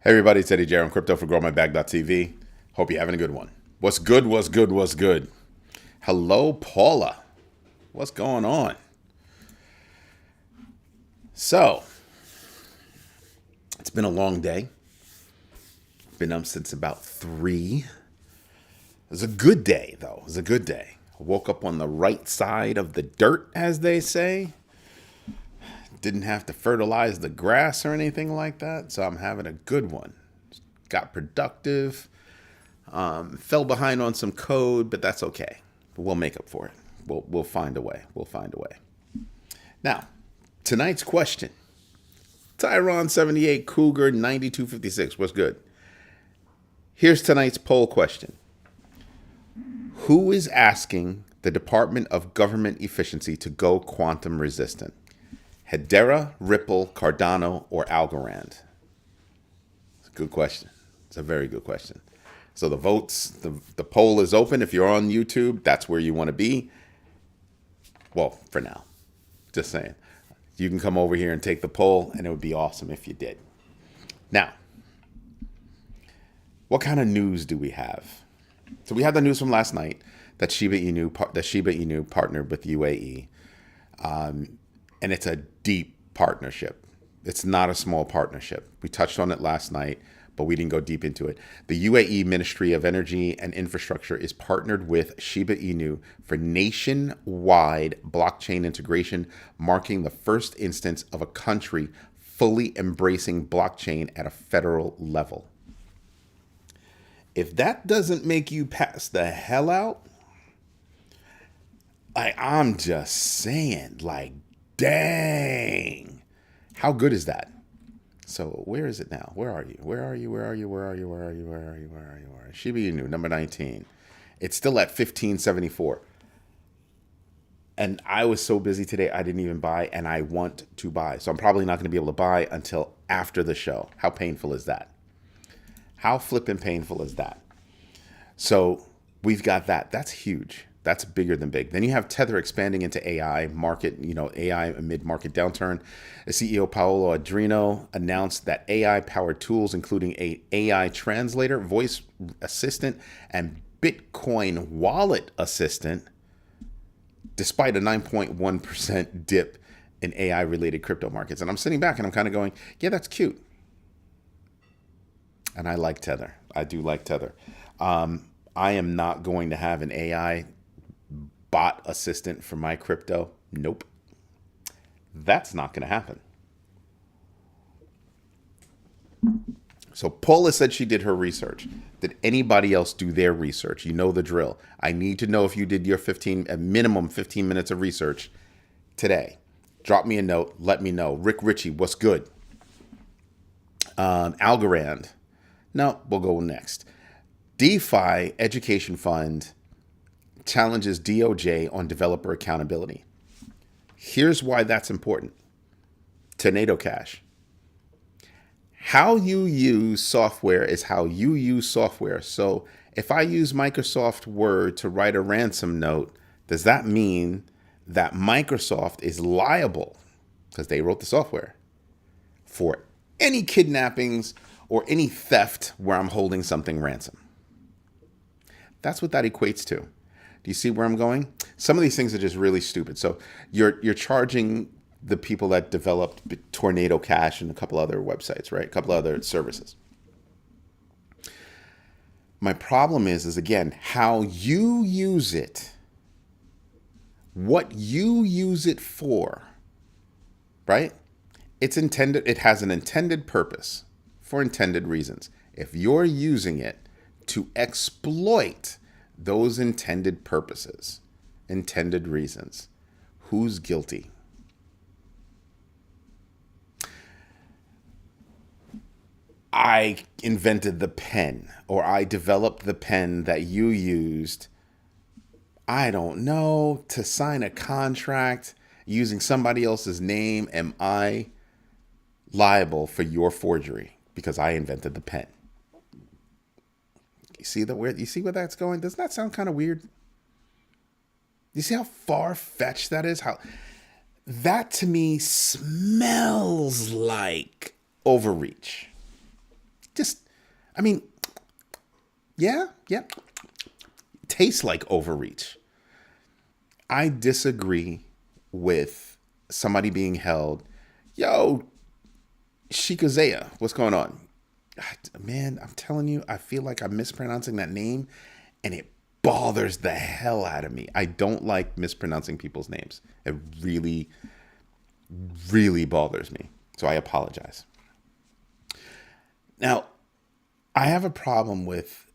Hey everybody, it's Eddie Jerem, crypto for growmybag.tv. Hope you're having a good one. What's good, what's good, what's good? Hello, Paula. What's going on? So, it's been a long day. Been up since about 3. It was a good day, though. It was a good day. I woke up on the right side of the dirt, as they say. Didn't have to fertilize the grass or anything like that, so I'm having a good one. Got productive. Fell behind on some code, but that's okay. We'll make up for it. We'll find a way. We'll find a way. Now, tonight's question. Tyron 78 Cougar 9256. What's good? Here's tonight's poll question. Who is asking the Department of Government Efficiency to go quantum resistant? Hedera, Ripple, Cardano, or Algorand? It's a good question. It's a very good question. So the votes, the poll is open. If you're on YouTube, that's where you want to be. Well, for now. Just saying. You can come over here and take the poll, and it would be awesome if you did. Now, what kind of news do we have? So we had the news from last night that Shiba Inu partnered with UAE. And it's a deep partnership. It's not a small partnership. We touched on it last night, but we didn't go deep into it. The UAE Ministry of Energy and Infrastructure is partnered with Shiba Inu for nationwide blockchain integration, marking the first instance of a country fully embracing blockchain at a federal level. If that doesn't make you pass the hell out, I'm just saying, dang. How good is that? So where is it now? Where are you? Where are you? Where are you? Where are you? Where are you? Where are you? Where are you? Where are you? Shiba Inu, number 19. It's still at 1574. And I was so busy today, I didn't even buy, and I want to buy. So I'm probably not going to be able to buy until after the show. How painful is that? How flippin' painful is that? So we've got that. That's huge. That's bigger than big. Then you have Tether expanding into AI market, AI amid market downturn. The CEO Paolo Adrino announced that AI-powered tools, including a AI translator, voice assistant, and Bitcoin wallet assistant, despite a 9.1% dip in AI-related crypto markets. And I'm sitting back and I'm kind of going, yeah, that's cute. And I like Tether. I do like Tether. I am not going to have an AI bot assistant for my crypto. Nope. That's not going to happen. So Paula said she did her research. Did anybody else do their research? You know the drill. I need to know if you did your minimum 15 minutes of research today. Drop me a note. Let me know. Rick Ritchie, what's good? Algorand. No, we'll go next. DeFi Education Fund challenges DOJ on developer accountability. Here's why that's important. Tornado Cash. How you use software is how you use software. So if I use Microsoft Word to write a ransom note, does that mean that Microsoft is liable, because they wrote the software, for any kidnappings or any theft where I'm holding something ransom? That's what that equates to. Do you see where I'm going? Some of these things are just really stupid. So you're charging the people that developed Tornado Cash and a couple other websites, right? A couple other services. My problem is again, how you use it, what you use it for, right? It's intended, it has an intended purpose for intended reasons. If you're using it to exploit those intended purposes, intended reasons, who's guilty? I invented the pen, or I developed the pen that you used, I don't know, to sign a contract using somebody else's name. Am I liable for your forgery because I invented the pen? You see where that's going? Doesn't that sound kind of weird? You see how far-fetched that is? How that to me smells like overreach. Just, I mean, yeah, yeah. Tastes like overreach. I disagree with somebody being held. Yo, Shikazaya, what's going on? Man, I'm telling you, I feel like I'm mispronouncing that name and it bothers the hell out of me. I don't like mispronouncing people's names. It really, really bothers me. So I apologize. Now, I have a problem with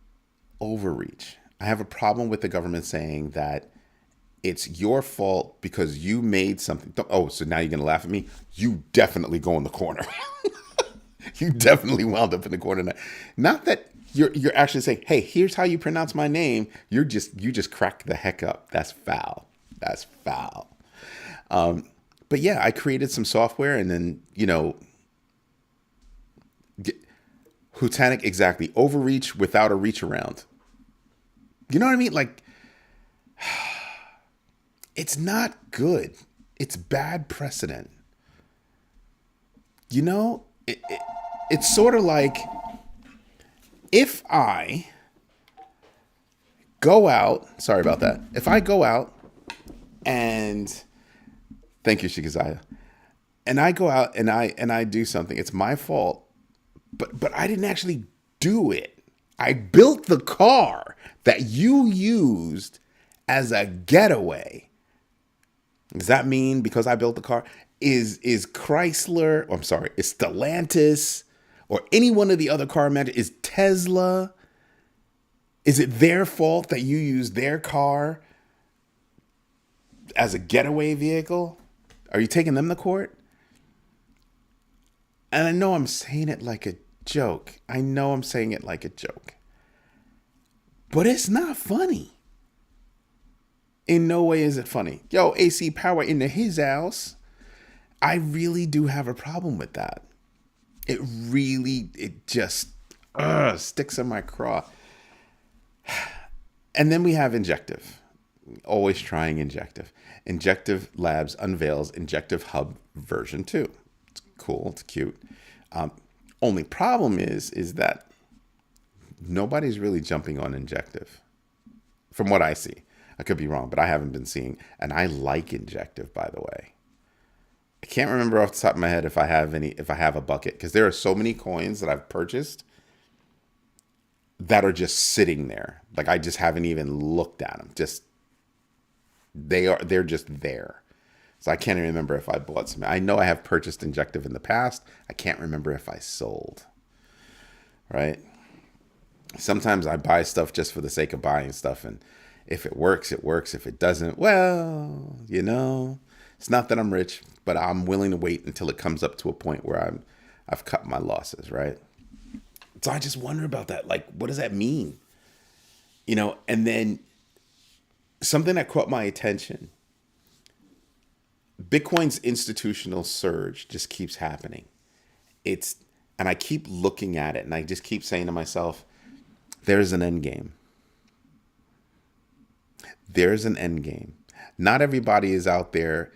overreach. I have a problem with the government saying that it's your fault because you made something. Oh, so now you're going to laugh at me? You definitely go in the corner. You definitely wound up in the corner. Not that you're actually saying, "Hey, here's how you pronounce my name." You just crack the heck up. That's foul. That's foul. But yeah, I created some software, and then Hutanic, exactly, overreach without a reach around. You know what I mean? Like, it's not good. It's bad precedent. It's sort of like if I go out. Sorry about that. If I go out and thank you, Shikazaya, and I go out and I do something, it's my fault. But I didn't actually do it. I built the car that you used as a getaway. Does that mean because I built the car, is Chrysler, I'm sorry, is Stellantis or any one of the other car manufacturers, is Tesla, is it their fault that you use their car as a getaway vehicle? Are you taking them to court? And I know I'm saying it like a joke. But it's not funny. In no way is it funny. Yo, AC power into his house. I really do have a problem with that. It just sticks in my craw. And then we have Injective. Always trying Injective. Injective Labs unveils Injective Hub version 2. It's cool. It's cute. Only problem is that nobody's really jumping on Injective. From what I see. I could be wrong, but I haven't been seeing. And I like Injective, by the way. I can't remember off the top of my head if I have a bucket, because there are so many coins that I've purchased that are just sitting there. Like I just haven't even looked at them. They're just there. So I can't even remember if I bought some. I know I have purchased Injective in the past. I can't remember if I sold. Right? Sometimes I buy stuff just for the sake of buying stuff, and if it works, it works. If it doesn't, well, it's not that I'm rich, but I'm willing to wait until it comes up to a point where I've cut my losses, right? So I just wonder about that. Like, what does that mean? And then something that caught my attention. Bitcoin's institutional surge just keeps happening. And I keep looking at it and I just keep saying to myself, there's an end game. There's an end game. Not everybody is out there.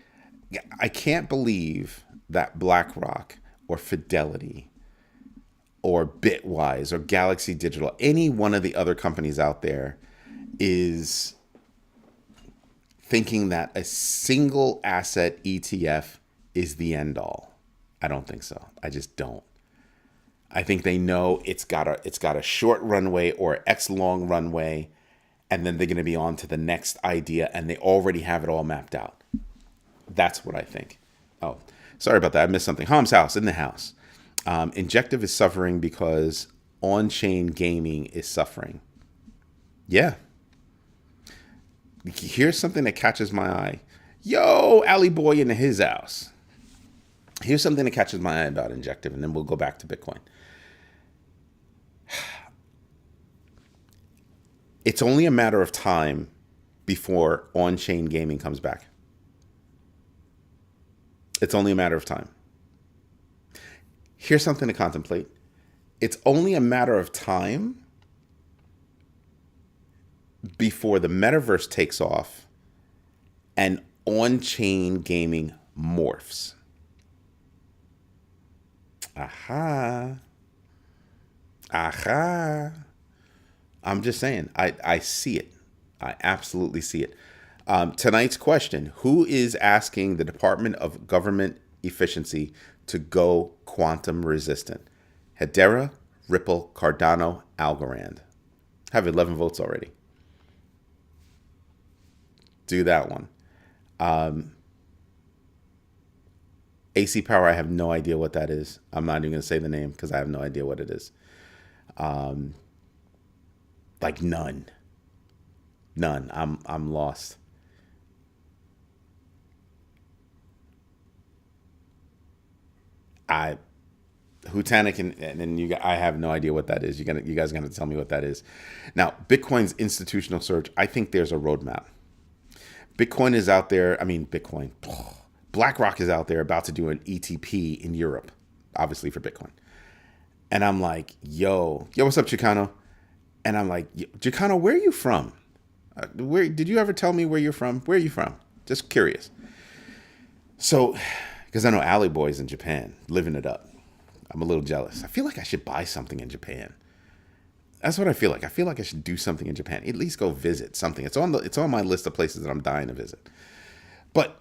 I can't believe that BlackRock or Fidelity or Bitwise or Galaxy Digital, any one of the other companies out there is thinking that a single asset ETF is the end all. I don't think so. I just don't. I think they know it's got a short runway or X long runway, and then they're going to be on to the next idea, and they already have it all mapped out. That's what I think. Oh, sorry about that. I missed something. Ham's house, in the house. Injective is suffering because on-chain gaming is suffering. Yeah. Here's something that catches my eye. Yo, Alley Boy in his house. Here's something that catches my eye about Injective, and then we'll go back to Bitcoin. It's only a matter of time before on-chain gaming comes back. It's only a matter of time. Here's something to contemplate. It's only a matter of time before the metaverse takes off and on-chain gaming morphs. Aha. Aha. I'm just saying, I see it. I absolutely see it. Tonight's question: who is asking the Department of Government Efficiency to go quantum resistant? Hedera, Ripple, Cardano, Algorand. Have 11 votes already. Do that one. AC Power, I have no idea what that is. I'm not even going to say the name because I have no idea what it is. Like none. None. I'm lost. I Hutanic and you. I have no idea what that is. You guys gonna tell me what that is. Now, Bitcoin's institutional surge. I think there's a roadmap. Bitcoin is out there. I mean, Bitcoin. BlackRock is out there about to do an ETP in Europe, obviously for Bitcoin. And I'm like, yo, what's up, Chicano? And I'm like, Chicano, where are you from? Where did you ever tell me where you're from? Where are you from? Just curious. So, because I know Alley Boy's in Japan, living it up. I'm a little jealous. I feel like I should buy something in Japan. That's what I feel like. I feel like I should do something in Japan. At least go visit something. It's on my list of places that I'm dying to visit. But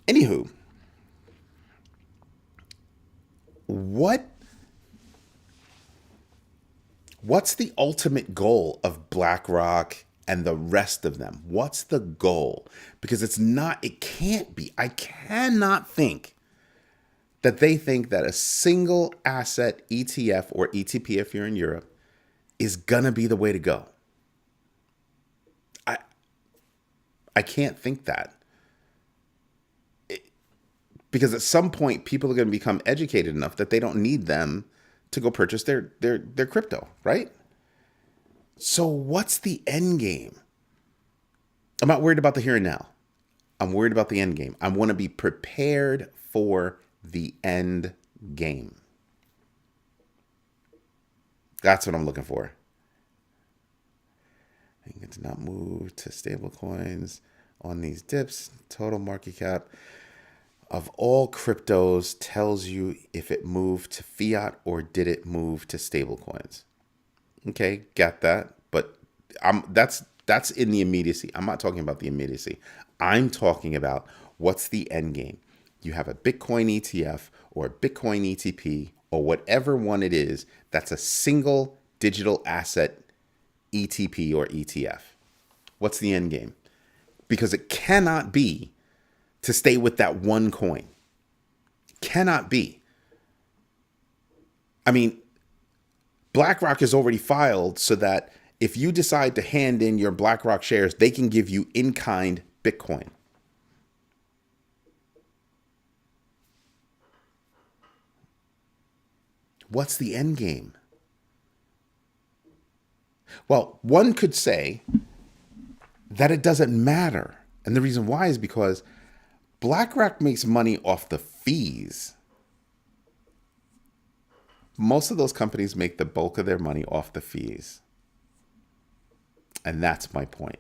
anywho, what's the ultimate goal of BlackRock and the rest of them? What's the goal? Because it can't be. I cannot think that they think that a single asset ETF or ETP, if you're in Europe, is gonna be the way to go. I can't think that. Because at some point people are going to become educated enough that they don't need them to go purchase their crypto, right? So what's the end game? I'm not worried about the here and now. I'm worried about the end game. I want to be prepared for the end game. That's what I'm looking for. I think it's not move to stable coins on these dips. Total market cap of all cryptos tells you if it moved to fiat or did it move to stable coins. Okay, got that. But that's in the immediacy. I'm not talking about the immediacy. I'm talking about what's the end game. You have a Bitcoin ETF or a Bitcoin ETP or whatever one it is that's a single digital asset ETP or ETF. What's the end game? Because it cannot be to stay with that one coin. Cannot be. I mean, BlackRock is already filed so that if you decide to hand in your BlackRock shares, they can give you in-kind Bitcoin. What's the end game? Well, one could say that it doesn't matter. And the reason why is because BlackRock makes money off the fees. Most of those companies make the bulk of their money off the fees. And that's my point.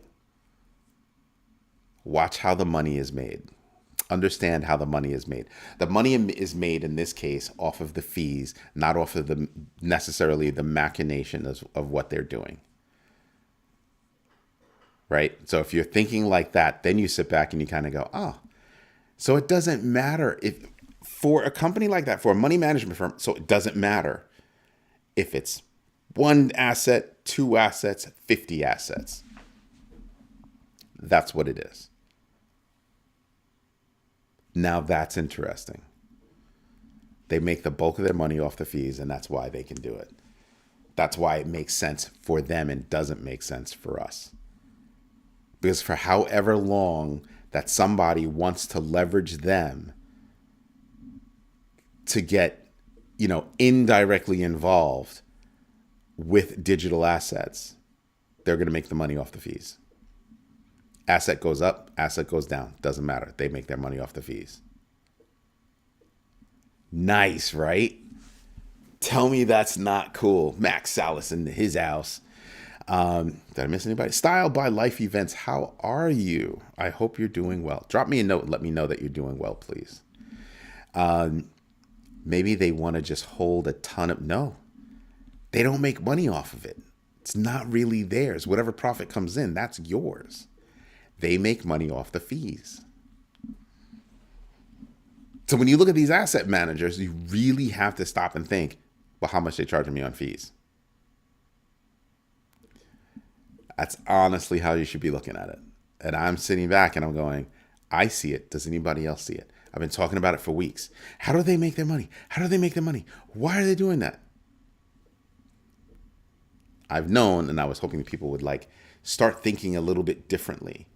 Watch how the money is made. Understand how the money is made. The money is made in this case off of the fees, not off of necessarily the machinations of what they're doing. Right? So if you're thinking like that, then you sit back and you kind of go, oh, so it doesn't matter if for a company like that, for a money management firm, so it doesn't matter if it's one asset, two assets, 50 assets. That's what it is. Now that's interesting. They make the bulk of their money off the fees, and that's why they can do it. That's why it makes sense for them and doesn't make sense for us. Because for however long that somebody wants to leverage them to get, indirectly involved with digital assets, they're going to make the money off the fees. Asset goes up, asset goes down. Doesn't matter. They make their money off the fees. Nice, right? Tell me that's not cool. Max Salas in his house. Did I miss anybody? Style by Life Events. How are you? I hope you're doing well. Drop me a note and let me know that you're doing well, please. Maybe they want to just hold a ton of... No. They don't make money off of it. It's not really theirs. Whatever profit comes in, that's yours. They make money off the fees. So when you look at these asset managers, you really have to stop and think, well, how much they charging me on fees? That's honestly how you should be looking at it. And I'm sitting back and I'm going, I see it. Does anybody else see it? I've been talking about it for weeks. How do they make their money? How do they make their money? Why are they doing that? I've known, and I was hoping that people would start thinking a little bit differently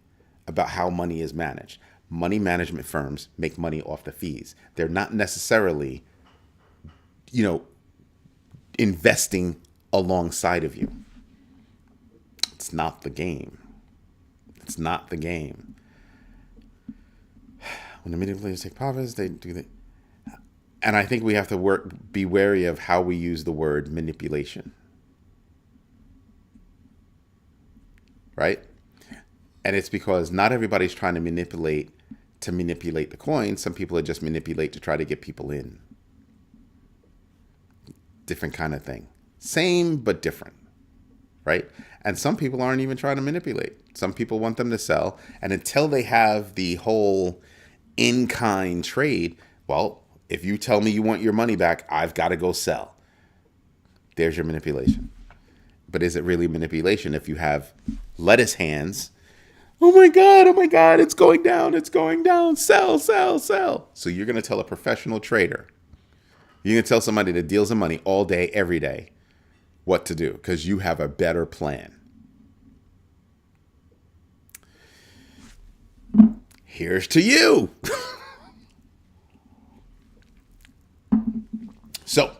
about how money is managed. Money management firms make money off the fees. They're not necessarily, investing alongside of you. It's not the game. It's not the game. When the manipulators take profits, they do that. And I think we have to be wary of how we use the word manipulation. Right? And it's because not everybody's trying to manipulate the coin. Some people are just manipulate to try to get people in. Different kind of thing. Same, but different. Right? And some people aren't even trying to manipulate. Some people want them to sell. And until they have the whole in-kind trade, well, if you tell me you want your money back, I've got to go sell. There's your manipulation. But is it really manipulation if you have lettuce hands? Oh my God, it's going down, sell. So you're going to tell a professional trader, you're going to tell somebody that deals in money all day, every day, what to do because you have a better plan. Here's to you. So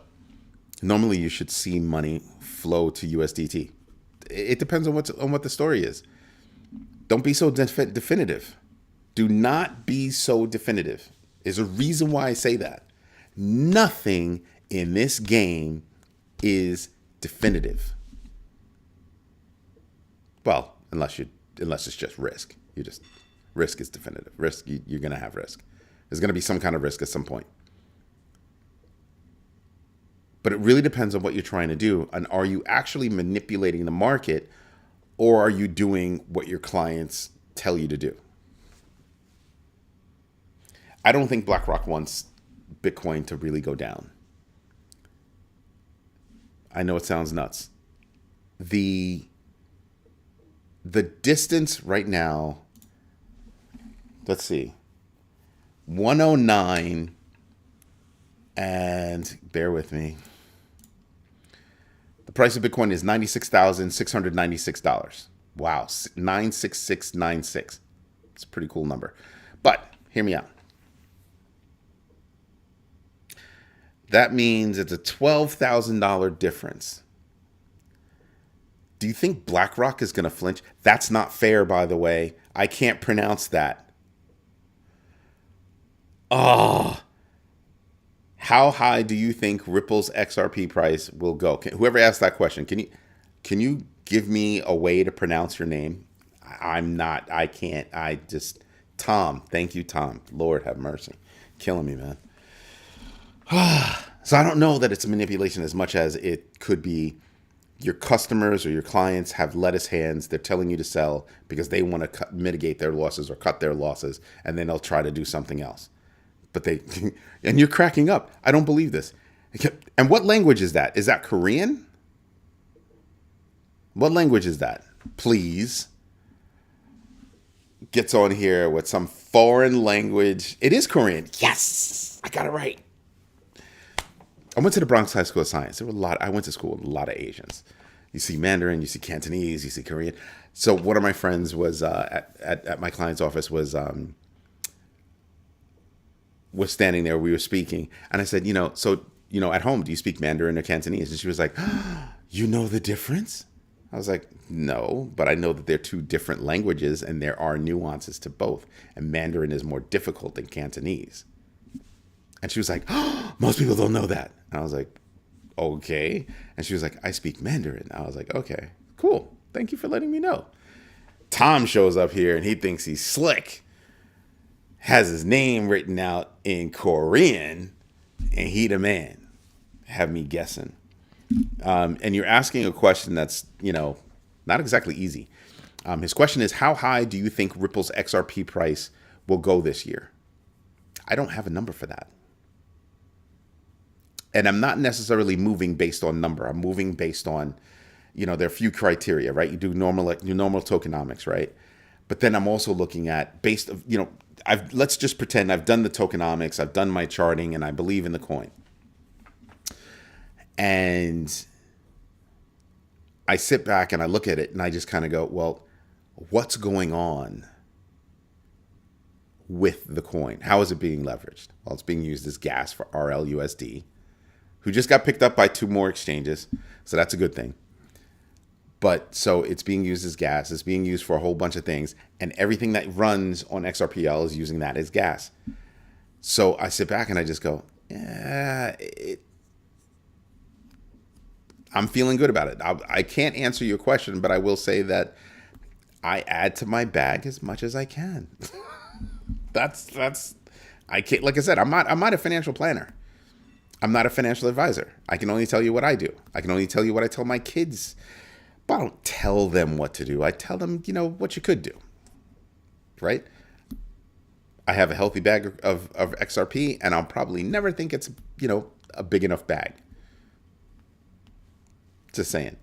normally you should see money flow to USDT. It depends on what the story is. Don't be so definitive. Do not be so definitive. There's a reason why I say that. Nothing in this game is definitive. Well, unless it's just risk. Risk is definitive. Risk, you're going to have risk. There's going to be some kind of risk at some point. But it really depends on what you're trying to do. And are you actually manipulating the market, or are you doing what your clients tell you to do? I don't think BlackRock wants Bitcoin to really go down. I know it sounds nuts. The distance right now, let's see, 109, and bear with me. The price of Bitcoin is $96,696. Wow, 96696. It's a pretty cool number. But hear me out. That means it's a $12,000 difference. Do you think BlackRock is going to flinch? That's not fair, by the way. I can't pronounce that. Oh. How high do you think Ripple's XRP price will go? Whoever asked that question, can you give me a way to pronounce your name? I can't. Tom. Thank you, Tom. Lord have mercy. Killing me, man. So I don't know that it's a manipulation as much as it could be your customers or your clients have lettuce hands. They're telling you to sell because they want to mitigate their losses or cut their losses, and then they'll try to do something else. But and you're cracking up. I don't believe this. And what language is that? Is that Korean? What language is that? Please. Gets on here with some foreign language. It is Korean. Yes, I got it right. I went to the Bronx High School of Science. I went to school with a lot of Asians. You see Mandarin, you see Cantonese, you see Korean. So one of my friends was at my client's office was standing there. We were speaking, and I said, at home, do you speak Mandarin or Cantonese? And she was like, you know the difference? I was like, no, but I know that they're two different languages, and there are nuances to both. And Mandarin is more difficult than Cantonese. And she was like, most people don't know that. And I was like, okay. And she was like, I speak Mandarin. I was like, okay, cool. Thank you for letting me know. Tom shows up here and he thinks he's slick. Has his name written out in Korean, and he the man. Have me guessing. And you're asking a question that's, not exactly easy. His question is, how high do you think Ripple's XRP price will go this year? I don't have a number for that. And I'm not necessarily moving based on number. I'm moving based on, there are a few criteria, right? You do normal tokenomics, right? But then I'm also looking at based of, let's just pretend I've done the tokenomics, I've done my charting, and I believe in the coin. And I sit back and I look at it and I just kind of go, well, what's going on with the coin? How is it being leveraged? Well, it's being used as gas for RLUSD, who just got picked up by 2 more exchanges. So that's a good thing. But so it's being used as gas. It's being used for a whole bunch of things. And everything that runs on XRPL is using that as gas. So I sit back and I just go, yeah, I'm feeling good about it. I can't answer your question, but I will say that I add to my bag as much as I can. I can't, like I said, I'm not a financial planner. I'm not a financial advisor. I can only tell you what I do. I can only tell you what I tell my kids. But I don't tell them what to do. I tell them, what you could do. Right? I have a healthy bag of XRP, and I'll probably never think it's, a big enough bag. Just saying.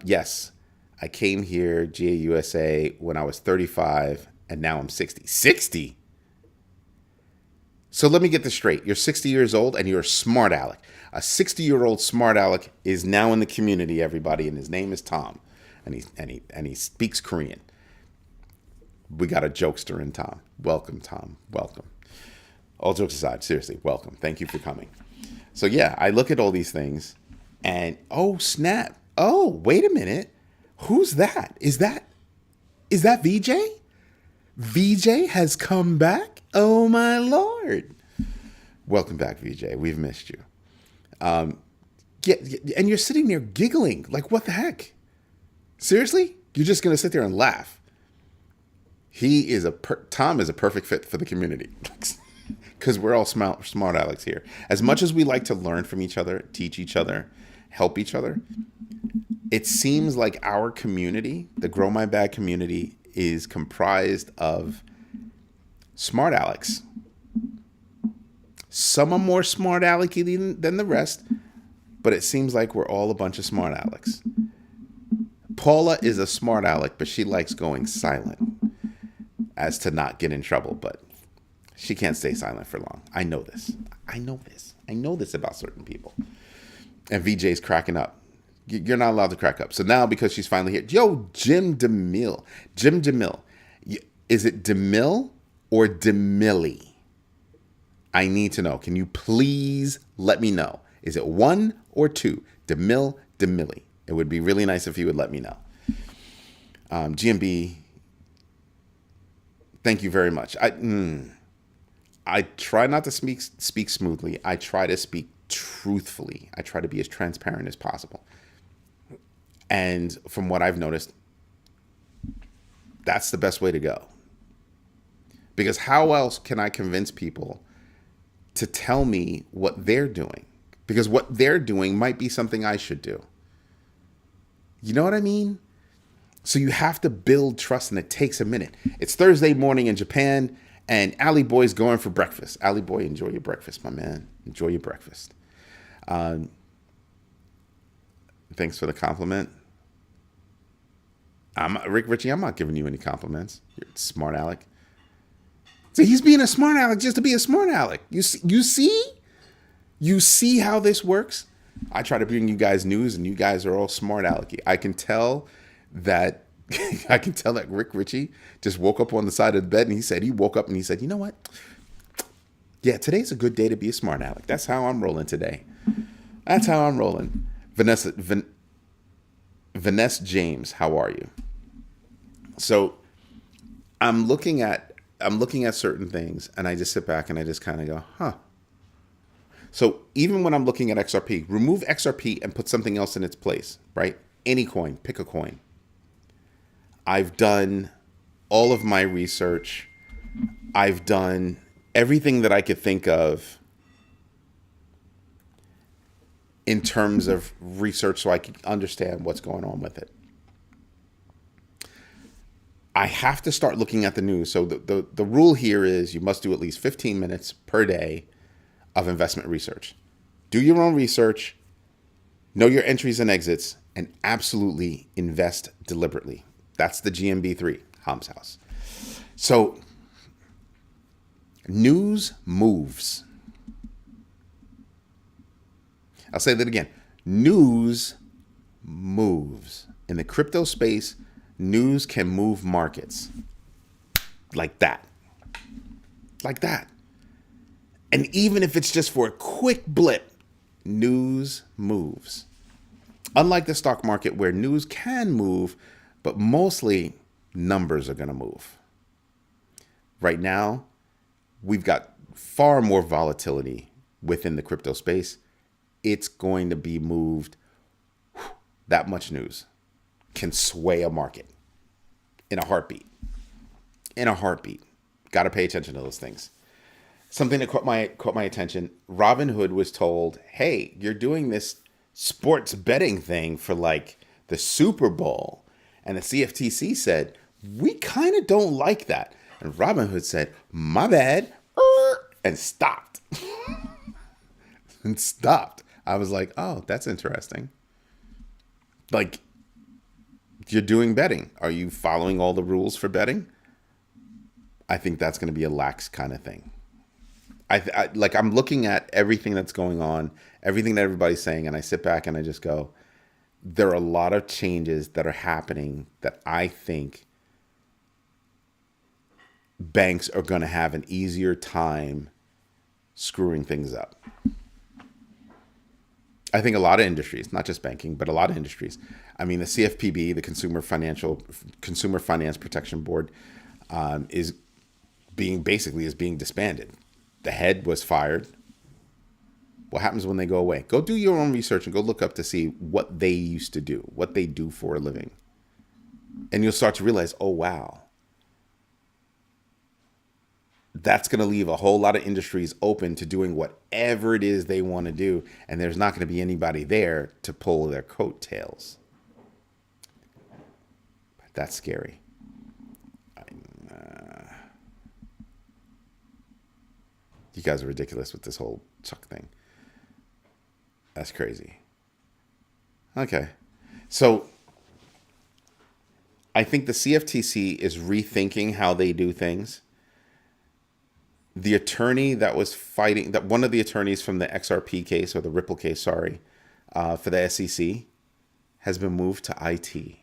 Yes, I came here, GAUSA, when I was 35, and now I'm 60. 60? So let me get this straight. You're 60 years old, and you're a smart aleck. A 60-year-old smart aleck is now in the community, everybody, and his name is Tom, and he speaks Korean. We got a jokester in Tom. Welcome, Tom. Welcome. All jokes aside, seriously, welcome. Thank you for coming. So yeah, I look at all these things, and oh snap! Oh, wait a minute. Who's that? Is that VJ? VJ has come back? Oh my Lord. Welcome back, VJ. We've missed you. And you're sitting there giggling. Like, what the heck? Seriously? You're just going to sit there and laugh. Tom is a perfect fit for the community. Because we're all smart Alex here. As much as we like to learn from each other, teach each other, help each other, it seems like our community, the Grow My Bag community, is comprised of smart Alex. Some are more smart alecky than the rest, but it seems like we're all a bunch of smart Alex. Paula is a smart aleck, but she likes going silent as to not get in trouble, but she can't stay silent for long. I know this. I know this about certain people. And VJ's cracking up. You're not allowed to crack up. So now, because she's finally here, yo, Jim DeMille. Is it DeMille or DeMillie? I need to know. Can you please let me know? Is it 1 or 2? DeMille, DeMillie. It would be really nice if you would let me know. GMB, thank you very much. I try not to speak smoothly. I try to speak truthfully. I try to be as transparent as possible. And from what I've noticed, that's the best way to go. Because how else can I convince people to tell me what they're doing? Because what they're doing might be something I should do. You know what I mean? So you have to build trust, and it takes a minute. It's Thursday morning in Japan, and Ali Boy's going for breakfast. Ali Boy, enjoy your breakfast, my man. Enjoy your breakfast. Thanks for the compliment. Rick Ritchie, I'm not giving you any compliments. You're a smart aleck. So he's being a smart aleck just to be a smart aleck. You see? You see how this works? I try to bring you guys news, and you guys are all smart alecky. I can tell that Rick Ritchie just woke up on the side of the bed, and he woke up and he said, you know what? Yeah, today's a good day to be a smart aleck. That's how I'm rolling today. That's how I'm rolling. Vanessa James, how are you? So I'm looking at certain things, and I just sit back and I just kind of go, huh. So even when I'm looking at XRP, remove XRP and put something else in its place, right? Any coin, pick a coin. I've done all of my research. I've done everything that I could think of. in terms of research so I can understand what's going on with it. I have to start looking at the news. So the rule here is you must do at least 15 minutes per day of investment research. Do your own research, know your entries and exits, and absolutely invest deliberately. That's the GMB3, Ham's house. So news moves. I'll say that again. News moves. In the crypto space, news can move markets. Like that. Like that. And even if it's just for a quick blip, news moves. Unlike the stock market where news can move, but mostly numbers are going to move. Right now, we've got far more volatility within the crypto space. It's going to be moved. That much news can sway a market in a heartbeat. In a heartbeat. Got to pay attention to those things. Something that caught my attention. Robinhood was told, hey, you're doing this sports betting thing for like the Super Bowl. And the CFTC said, we kind of don't like that. And Robinhood said, my bad, and stopped. And stopped. I was like, oh, that's interesting. Like, you're doing betting. Are you following all the rules for betting? I think that's going to be a lax kind of thing. I'm looking at everything that's going on, everything that everybody's saying, and I sit back and I just go, there are a lot of changes that are happening that I think banks are going to have an easier time screwing things up. I think a lot of industries, not just banking, but a lot of industries. I mean, the CFPB, the Consumer Finance Protection Board, is being disbanded. The head was fired. What happens when they go away? Go do your own research and go look up to see what they used to do, what they do for a living. And you'll start to realize, oh, wow. That's going to leave a whole lot of industries open to doing whatever it is they want to do. And there's not going to be anybody there to pull their coattails. That's scary. You guys are ridiculous with this whole Chuck thing. That's crazy. Okay. So I think the CFTC is rethinking how they do things. The attorney that was fighting, that one of the attorneys from the XRP case, or the Ripple case, sorry, for the SEC, has been moved to IT.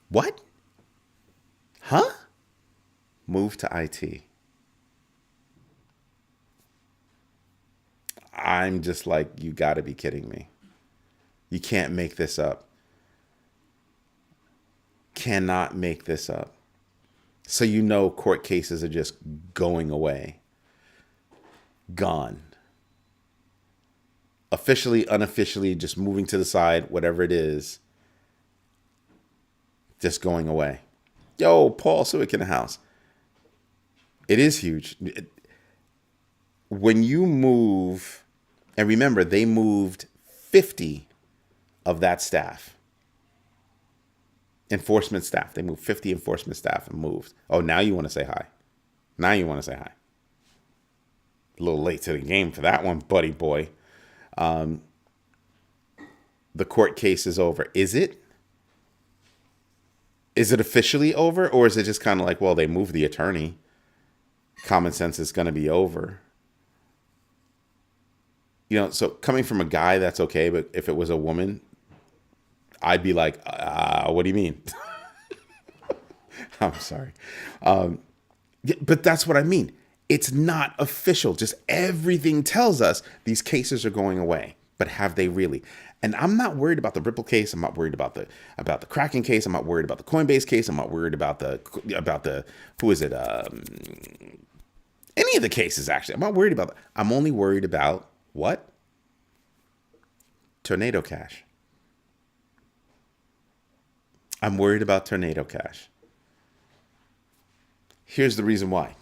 What? Huh? Moved to IT. I'm just like, you got to be kidding me. You can't make this up. Cannot make this up. So you know court cases are just going away. Gone. Officially, unofficially, just moving to the side, whatever it is. Just going away. Yo, Paul Suick in the house. It is huge. When you move, and remember, they moved 50 of that staff. Enforcement staff. They moved 50 enforcement staff and moved. Oh, now you want to say hi. Now you want to say hi. A little late to the game for that one, buddy boy. The court case is over. Is it? Is it officially over? Or is it just kind of like, well, they moved the attorney. Common sense is going to be over. You know, so coming from a guy, that's okay. But if it was a woman, I'd be like, what do you mean? I'm sorry. But that's what I mean. It's not official. Just everything tells us these cases are going away. But have they really? And I'm not worried about the Ripple case. I'm not worried about the Kraken case. I'm not worried about the Coinbase case. I'm not worried about the who is it? Any of the cases, actually. I'm not worried about that. I'm only worried about what? Tornado Cash. I'm worried about Tornado Cash. Here's the reason why.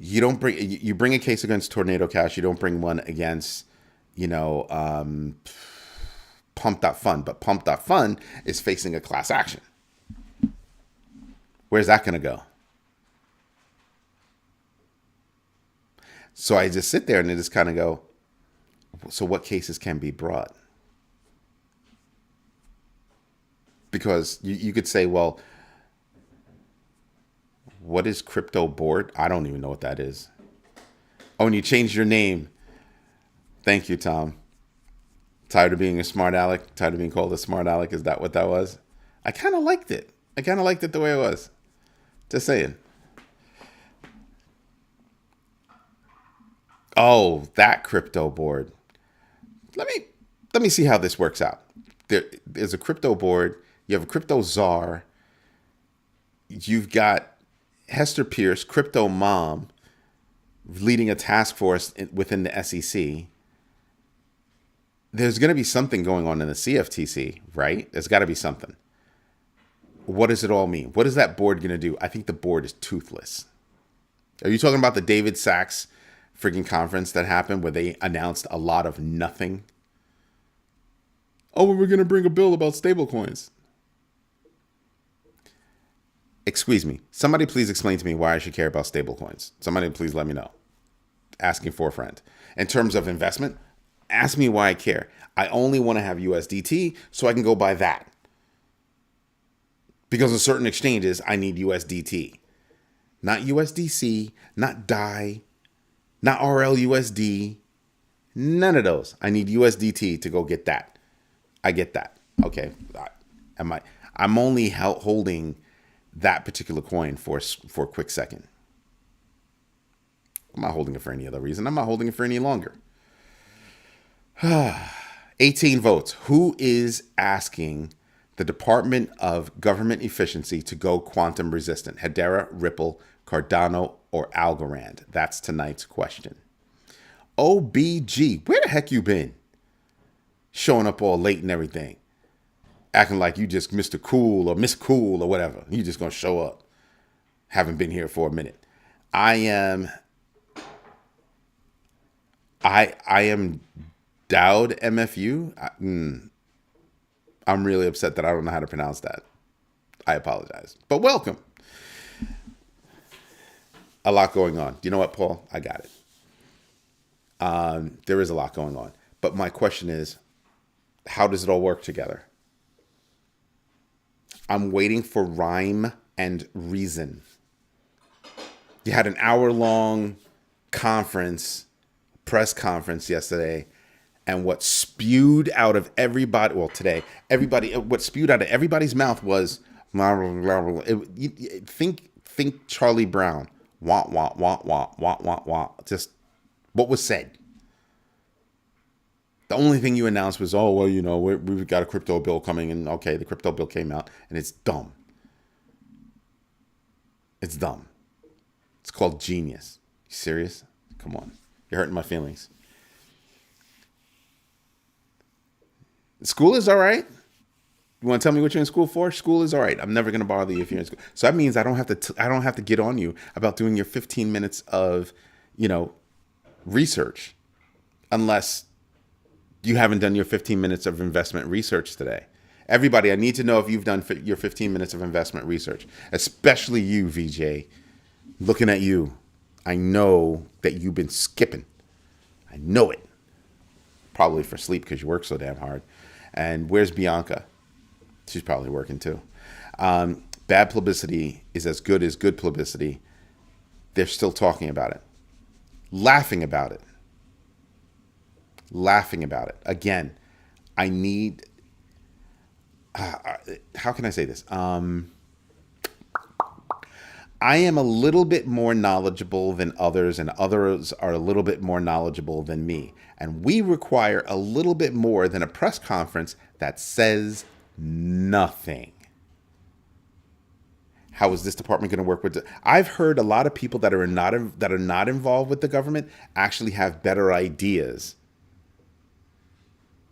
you bring a case against Tornado Cash. You don't bring one against, you know, Pump.Fun. But Pump.Fun is facing a class action. Where's that going to go? So I just sit there and I just kind of go, so what cases can be brought? Because you could say, well, what is crypto board? I don't even know what that is. Oh, and you changed your name. Thank you, Tom. Tired of being a smart aleck? Tired of being called a smart aleck? Is that what that was? I kind of liked it. I kind of liked it the way it was. Just saying. Oh, that crypto board. Let me see how this works out. There's a crypto board. You have a crypto czar. You've got Hester Pierce, crypto mom, leading a task force within the SEC. There's going to be something going on in the CFTC, right? There's got to be something. What does it all mean? What is that board going to do? I think the board is toothless. Are you talking about the David Sachs freaking conference that happened where they announced a lot of nothing? Oh, we're going to bring a bill about stablecoins. Excuse me. Somebody please explain to me why I should care about stablecoins. Somebody please let me know. Asking for a friend. In terms of investment, ask me why I care. I only want to have USDT so I can go buy that. Because in certain exchanges, I need USDT. Not USDC, not DAI, not RLUSD. None of those. I need USDT to go get that. I get that. Okay. I'm only holding that particular coin for a quick second. I'm not holding it for any other reason. I'm not holding it for any longer. 18 votes. Who is asking the Department of Government Efficiency to go quantum resistant? Hedera, Ripple, Cardano, or Algorand? That's tonight's question. OBG, where the heck you been? Showing up all late and everything. Acting like you just Mr. Cool or Miss Cool or whatever. You just going to show up. Haven't been here for a minute. I am Dowd MFU. I'm really upset that I don't know how to pronounce that. I apologize. But welcome. A lot going on. You know what, Paul? I got it. There is a lot going on. But my question is, how does it all work together? I'm waiting for rhyme and reason. You had an hour-long press conference yesterday, and what spewed out of everybody, what spewed out of everybody's mouth was, think Charlie Brown, wah, wah, wah, wah, wah, wah, wah, just what was said. The only thing you announced was, oh, well, you know, we've got a crypto bill coming, and okay, the crypto bill came out, and it's dumb. It's dumb. It's called genius. You serious? Come on. You're hurting my feelings. School is all right. You want to tell me what you're in school for? School is all right. I'm never going to bother you if you're in school. So that means I don't have to get on you about doing your 15 minutes of, research, unless you haven't done your 15 minutes of investment research today. Everybody, I need to know if you've done your 15 minutes of investment research, especially you, VJ. Looking at you, I know that you've been skipping. I know it. Probably for sleep because you work so damn hard. And where's Bianca? She's probably working too. Bad publicity is as good publicity. They're still talking about it. Laughing about it. Again, I need... how can I say this? I am a little bit more knowledgeable than others, and others are a little bit more knowledgeable than me. And we require a little bit more than a press conference that says nothing. How is this department going to work with I've heard a lot of people that are not involved with the government actually have better ideas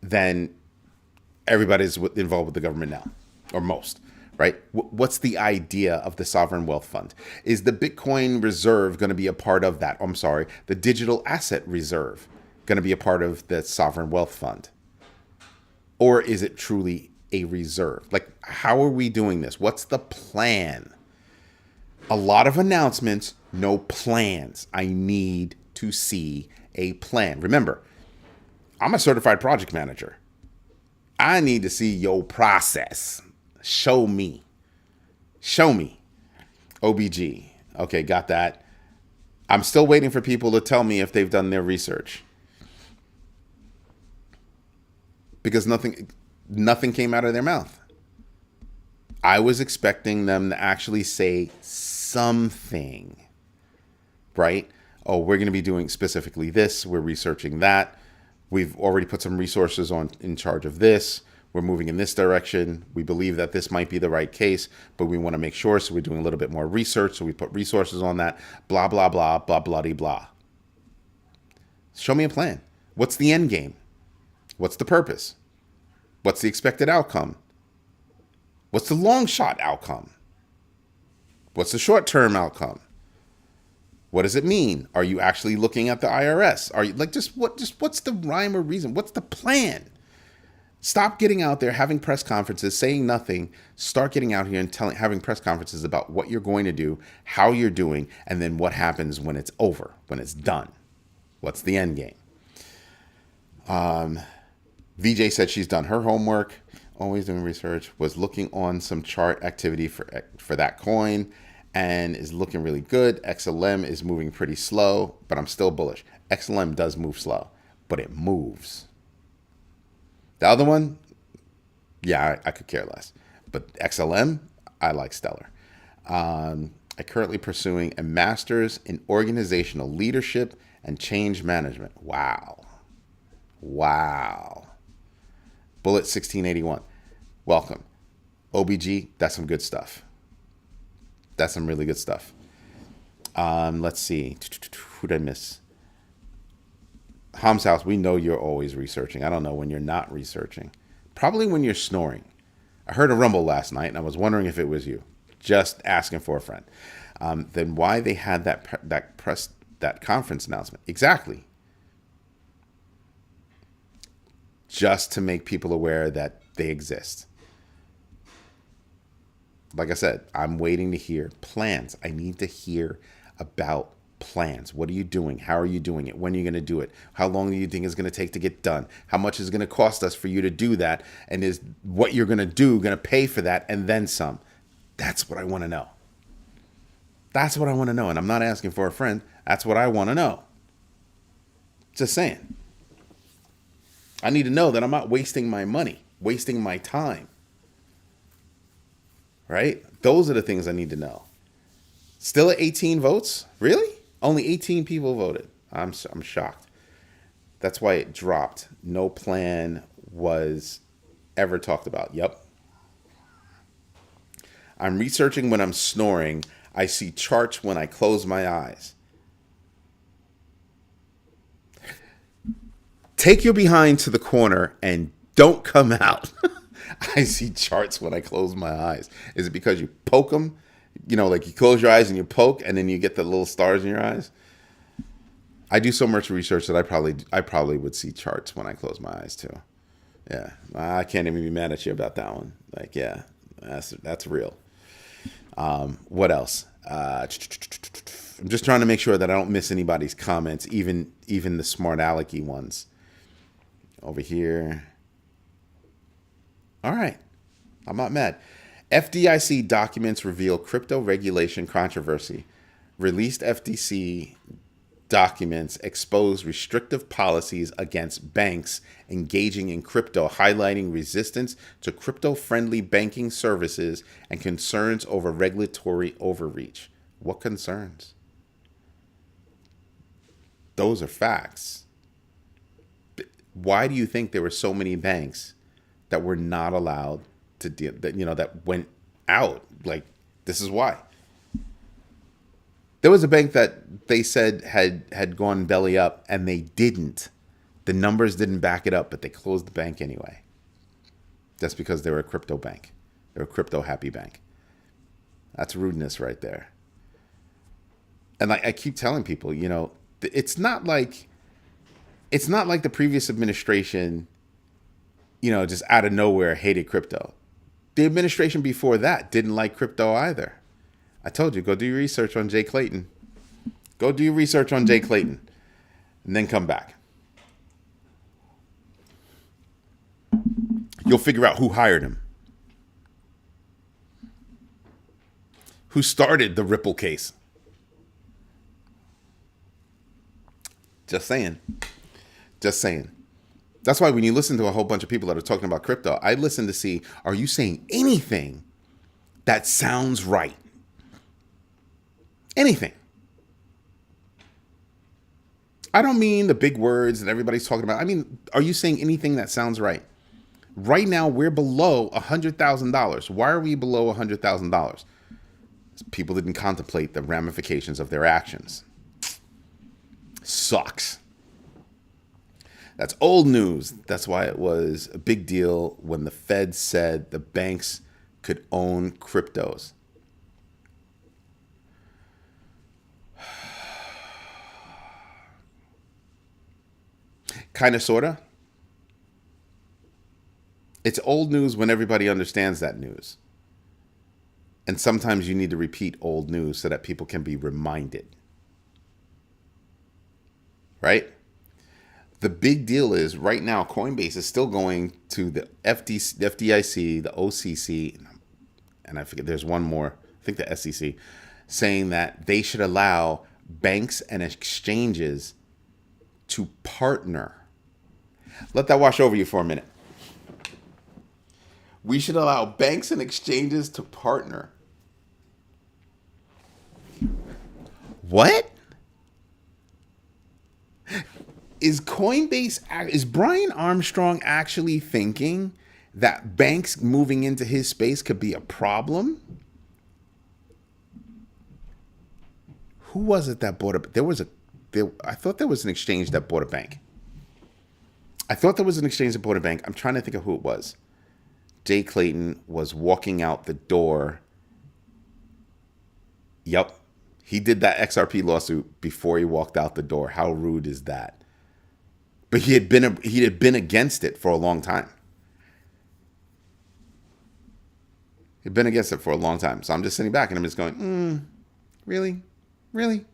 than everybody's involved with the government now, or most, right? What's the idea of the sovereign wealth fund? Is the Bitcoin reserve going to be a part of that? I'm sorry, the digital asset reserve going to be a part of the sovereign wealth fund? Or is it truly a reserve? Like, how are we doing this? What's the plan? A lot of announcements, no plans. I need to see a plan. Remember, I'm a certified project manager. I need to see your process. Show me. Show me. OBG. Okay, got that. I'm still waiting for people to tell me if they've done their research. Because nothing came out of their mouth. I was expecting them to actually say something, right? Oh, we're going to be doing specifically this. We're researching that. We've already put some resources on in charge of this. We're moving in this direction. We believe that this might be the right case, but we want to make sure. So we're doing a little bit more research. So we put resources on that. Blah, blah, blah, blah, blah, blah. Show me a plan. What's the end game? What's the purpose? What's the expected outcome? What's the long shot outcome? What's the short term outcome? What does it mean? Are you actually looking at the IRS? Are you like what's the rhyme or reason? What's the plan? Stop getting out there having press conferences, saying nothing. Start getting out here and having press conferences about what you're going to do, how you're doing, and then what happens when it's over, when it's done. What's the end game? VJ said she's done her homework, always doing research, was looking on some chart activity for that coin and is looking really good. XLM is moving pretty slow, but I'm still bullish. XLM does move slow, but it moves. The other one, yeah, I could care less. But XLM, I like stellar. I'm currently pursuing a master's in organizational leadership and change management. Wow. Bullet 1681. Welcome. OBG, that's some good stuff. That's some really good stuff. Let's see. Who did I miss? Ham's House, we know you're always researching. I don't know when you're not researching. Probably when you're snoring. I heard a rumble last night, and I was wondering if it was you. Just asking for a friend. Then why they had that conference announcement? Exactly. Just to make people aware that they exist. Like I said, I'm waiting to hear plans. I need to hear about plans. What are you doing? How are you doing it? When are you going to do it? How long do you think it's going to take to get done? How much is it going to cost us for you to do that? And is what you're going to do going to pay for that and then some? That's what I want to know. That's what I want to know. And I'm not asking for a friend. That's what I want to know. Just saying. I need to know that I'm not wasting my money, wasting my time. Right? Those are the things I need to know. Still at 18 votes? Really? Only 18 people voted. I'm shocked. That's why it dropped. No plan was ever talked about. Yep. I'm researching when I'm snoring. I see charts when I close my eyes. Take your behind to the corner and don't come out. I see charts when I close my eyes. Is it because you poke them? You know, like you close your eyes and you poke and then you get the little stars in your eyes? I do so much research that I probably would see charts when I close my eyes too. Yeah, I can't even be mad at you about that one. Like, yeah, that's real. What else? I'm just trying to make sure that I don't miss anybody's comments, even the smart alecky ones. Over here. All right. I'm not mad. FDIC documents reveal crypto regulation controversy. Released FDIC documents expose restrictive policies against banks engaging in crypto, highlighting resistance to crypto-friendly banking services and concerns over regulatory overreach. What concerns? Those are facts. Why do you think there were so many banks that were not allowed to deal, that went out? Like, this is why. There was a bank that they said had gone belly up, and they didn't. The numbers didn't back it up, but they closed the bank anyway. That's because they were a crypto bank. They're a crypto happy bank. That's rudeness right there. And like I keep telling people, it's not like the previous administration, just out of nowhere hated crypto. The administration before that didn't like crypto either. I told you, go do your research on Jay Clayton. Go do your research on Jay Clayton and then come back. You'll figure out who hired him. Who started the Ripple case. Just saying. Just saying. That's why when you listen to a whole bunch of people that are talking about crypto, I listen to see, are you saying anything that sounds right? Anything. I don't mean the big words that everybody's talking about. I mean, are you saying anything that sounds right? Right now, we're below $100,000. Why are we below $100,000? People didn't contemplate the ramifications of their actions. Sucks. That's old news. That's why it was a big deal when the Fed said the banks could own cryptos. Kind of, sort of. It's old news when everybody understands that news. And sometimes you need to repeat old news so that people can be reminded. Right? The big deal is right now Coinbase is still going to the FDIC, the OCC, and I forget there's one more, I think the SEC, saying that they should allow banks and exchanges to partner. Let that wash over you for a minute. We should allow banks and exchanges to partner. What? Is Brian Armstrong actually thinking that banks moving into his space could be a problem? Who was it that bought I thought there was an exchange that bought a bank. I'm trying to think of who it was. Jay Clayton was walking out the door. Yep. He did that XRP lawsuit before he walked out the door. How rude is that? But he had been against it for a long time. He'd been against it for a long time. So I'm just sitting back and I'm just going, really? Really?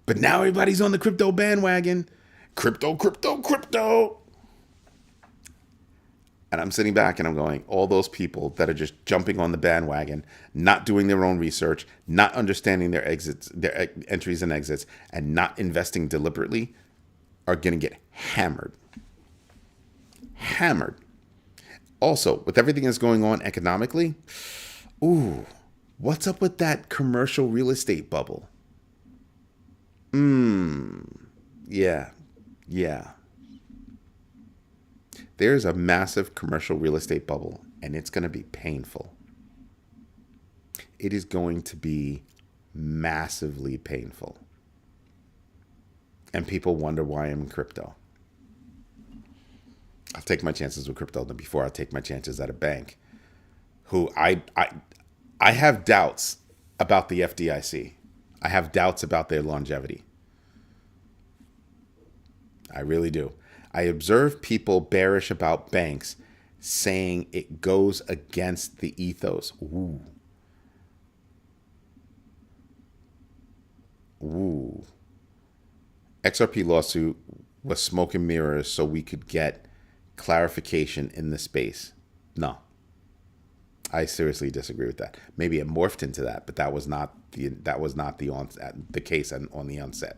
But now everybody's on the crypto bandwagon. Crypto. And I'm sitting back and I'm going, all those people that are just jumping on the bandwagon, not doing their own research, not understanding their entries and exits, and not investing deliberately are going to get hammered. Hammered. Also, with everything that's going on economically, what's up with that commercial real estate bubble? Yeah. There's a massive commercial real estate bubble, and it's going to be painful. It is going to be massively painful. And people wonder why I'm in crypto. I'll take my chances with crypto before I take my chances at a bank. Who I have doubts about the FDIC. I have doubts about their longevity. I really do. I observe people bearish about banks saying it goes against the ethos. Ooh. XRP lawsuit was smoke and mirrors so we could get clarification in the space. No. I seriously disagree with that. Maybe it morphed into that, but that was not the case on the onset.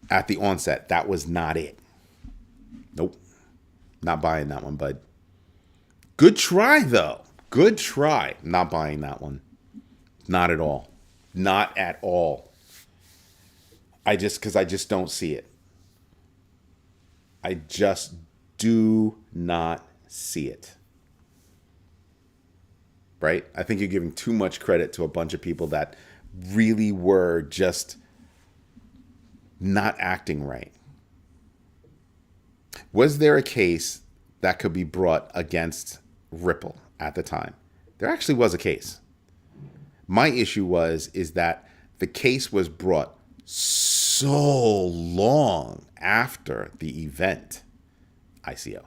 At the onset, that was not it. Nope. Not buying that one, bud. Good try, though. Good try. Not buying that one. Not at all. Not at all. Because I just don't see it. I just do not see it. Right? I think you're giving too much credit to a bunch of people that really were just not acting right. Was there a case that could be brought against Ripple? at the time. There actually was a case. My issue is that the case was brought so long after the event, ICO,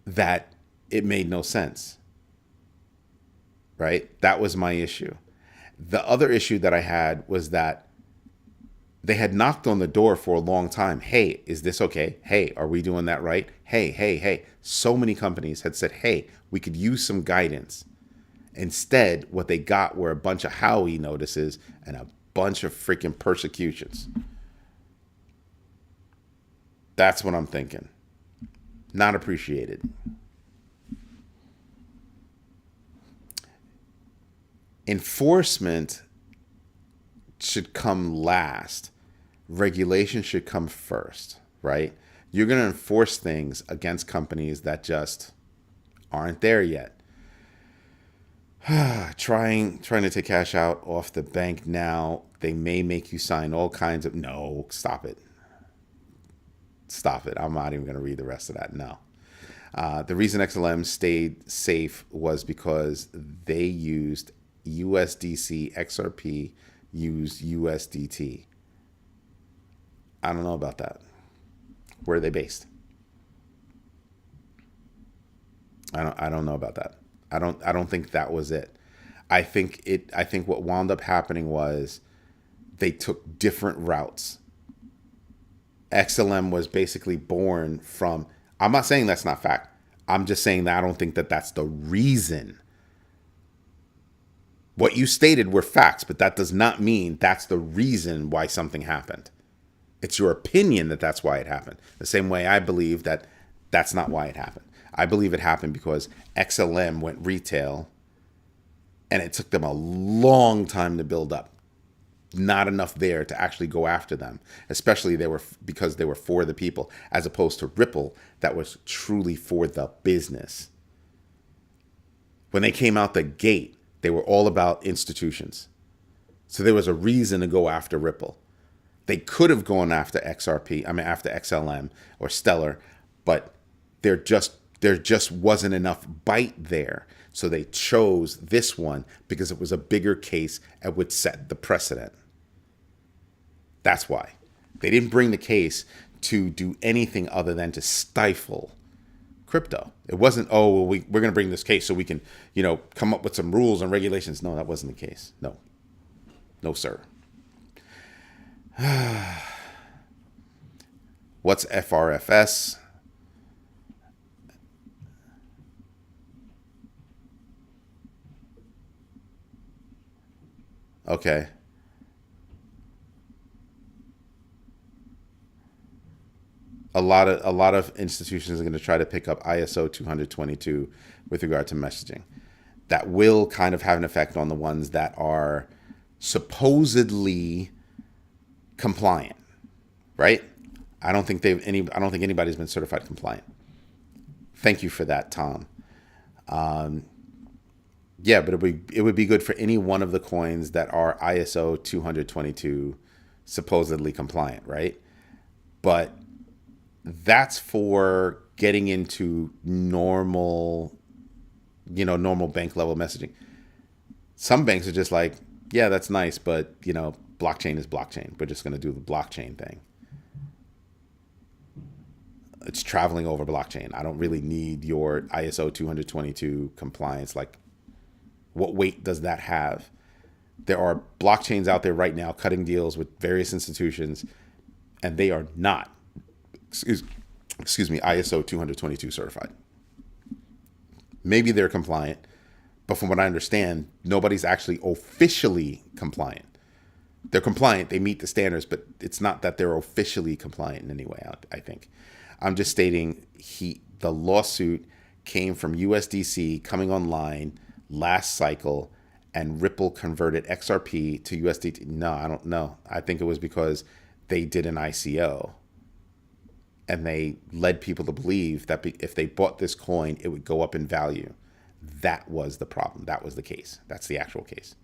that it made no sense. Right? That was my issue. The other issue that I had was that they had knocked on the door for a long time. Hey, is this okay? Hey, are we doing that right? Hey. So many companies had said, hey, we could use some guidance. Instead, what they got were a bunch of Howie notices and a bunch of freaking persecutions. That's what I'm thinking. Not appreciated. Enforcement should come last. Regulation should come first, right? You're going to enforce things against companies that just aren't there yet. Trying to take cash out off the bank now, they may make you sign all kinds of... No, stop it. Stop it. I'm not even going to read the rest of that. No. The reason XLM stayed safe was because they used USDC, XRP used USDT. I don't know about that. Where are they based? I don't know about that. I don't think that was it. I think what wound up happening was they took different routes. XLM was basically born from... I'm not saying that's not fact. I'm just saying that I don't think that that's the reason. What you stated were facts, but that does not mean that's the reason why something happened. It's your opinion that that's why it happened. The same way I believe that that's not why it happened. I believe it happened because XLM went retail and it took them a long time to build up. Not enough there to actually go after them, especially because they were for the people, as opposed to Ripple that was truly for the business. When they came out the gate, they were all about institutions. So there was a reason to go after Ripple. They could have gone after after XLM or Stellar, but there just wasn't enough bite there. So they chose this one because it was a bigger case and would set the precedent. That's why. They didn't bring the case to do anything other than to stifle crypto. It wasn't, we're going to bring this case so we can, come up with some rules and regulations. No, that wasn't the case. No. No, sir. What's FRFS? Okay. A lot of institutions are going to try to pick up ISO 222 with regard to messaging. That will kind of have an effect on the ones that are supposedly compliant, right? I don't think anybody's been certified compliant. Thank you for that, Tom. Yeah, but it would be good for any one of the coins that are ISO 222 supposedly compliant, right? But that's for getting into normal bank level messaging. Some banks are just like, yeah, that's nice, but blockchain is blockchain. We're just going to do the blockchain thing. It's traveling over blockchain. I don't really need your ISO 222 compliance. Like, what weight does that have? There are blockchains out there right now cutting deals with various institutions, and they are not, excuse me, ISO 222 certified. Maybe they're compliant, but from what I understand, nobody's actually officially compliant. They're compliant, they meet the standards, but it's not that they're officially compliant in any way, I think. I'm just stating the lawsuit came from USDC coming online last cycle, and Ripple converted XRP to USDT. No, I don't know. I think it was because they did an ICO and they led people to believe that if they bought this coin, it would go up in value. That was the problem. That was the case. That's the actual case.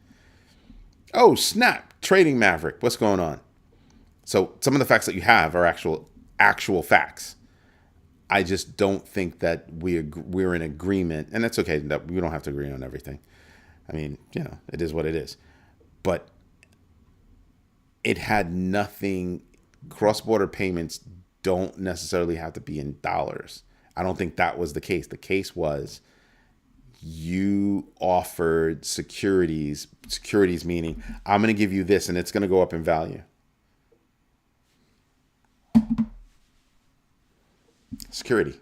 Oh, snap. Trading Maverick. What's going on? So some of the facts that you have are actual facts. I just don't think that we're in agreement, and that's okay. That we don't have to agree on everything. I mean, it is what it is. But it had nothing. Cross-border payments don't necessarily have to be in dollars. I don't think that was the case. The case was you offered securities meaning I'm going to give you this and it's going to go up in value. Security.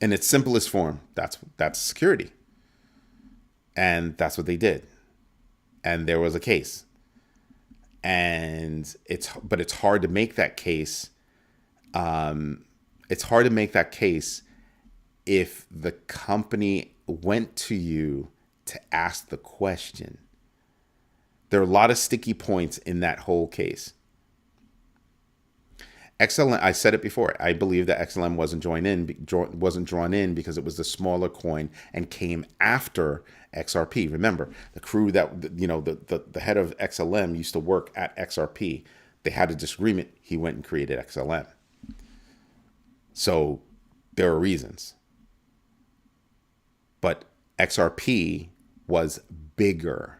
In its simplest form, that's security. And that's what they did. And there was a case. And it's hard to make that case. It's hard to make that case if the company went to you to ask the question. There are a lot of sticky points in that whole case. XLM, I said it before. I believe that XLM wasn't drawn in because it was the smaller coin and came after XRP. Remember, the crew that the head of XLM used to work at XRP. They had a disagreement. He went and created XLM. So there are reasons. But XRP was bigger.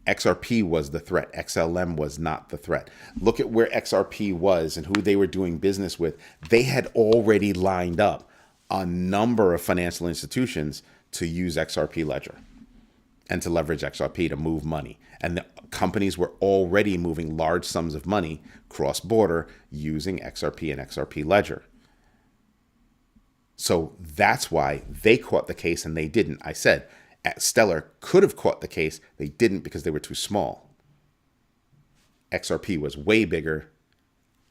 XRP was the threat. XLM was not the threat. Look at where XRP was and who they were doing business with. They had already lined up a number of financial institutions to use XRP Ledger and to leverage XRP to move money. And the companies were already moving large sums of money cross-border using XRP and XRP Ledger. So that's why they caught the case and they didn't. I said, Stellar could have caught the case. They didn't because they were too small. XRP was way bigger,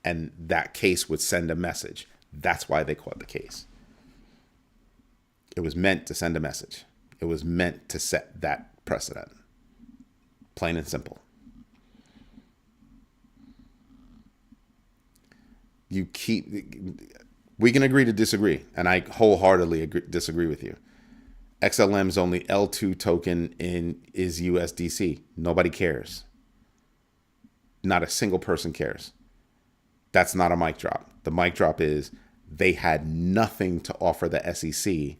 and that case would send a message. That's why they caught the case. It was meant to send a message. It was meant to set that precedent. Plain and simple. We can agree to disagree, and I wholeheartedly disagree with you. XLM's only L2 token is USDC. Nobody cares. Not a single person cares. That's not a mic drop. The mic drop is they had nothing to offer the SEC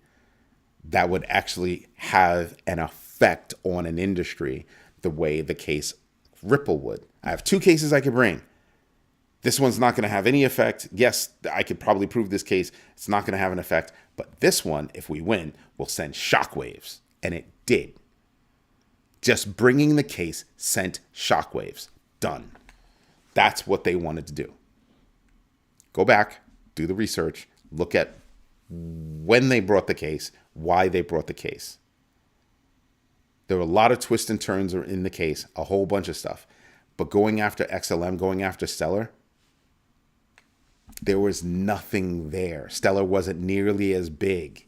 that would actually have an effect on an industry the way the case Ripple would. I have two cases I could bring. This one's not going to have any effect. Yes, I could probably prove this case. It's not going to have an effect. But this one, if we win, will send shockwaves. And it did. Just bringing the case sent shockwaves. Done. That's what they wanted to do. Go back, do the research, look at when they brought the case, why they brought the case. There were a lot of twists and turns in the case, a whole bunch of stuff. But going after XLM, going after Stellar, there was nothing there. Stellar wasn't nearly as big.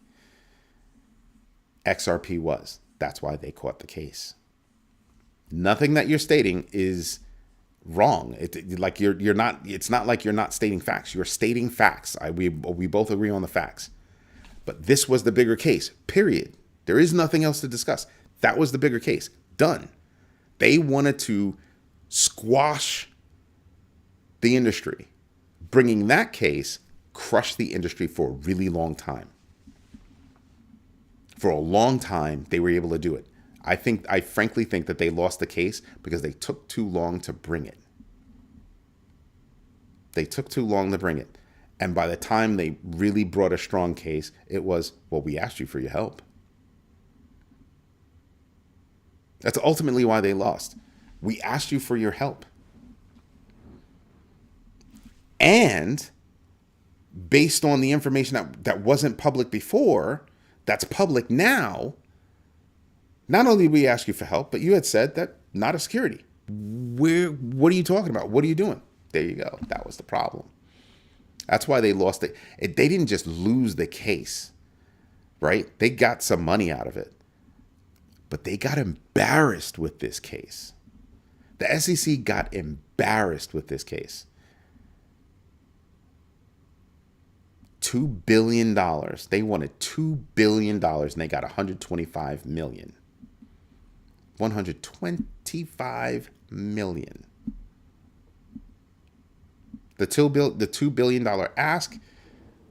XRP was. That's why they caught the case. Nothing that you're stating is wrong. You're not. It's not like you're not stating facts. You're stating facts. We both agree on the facts. But this was the bigger case. Period. There is nothing else to discuss. That was the bigger case. Done. They wanted to squash the industry. Bringing that case crushed the industry for a really long time. For a long time, they were able to do it. I frankly think that they lost the case because they took too long to bring it. They took too long to bring it. And by the time they really brought a strong case, it was, well, we asked you for your help. That's ultimately why they lost. We asked you for your help. And based on the information that wasn't public before, that's public now, not only did we ask you for help, but you had said that not a security. What are you talking about? What are you doing? There you go. That was the problem. That's why they lost it. They didn't just lose the case, right? They got some money out of it. But they got embarrassed with this case. The SEC got embarrassed with this case. $2 billion. They wanted $2 billion and they got $125 million. $125 million. The $2 billion ask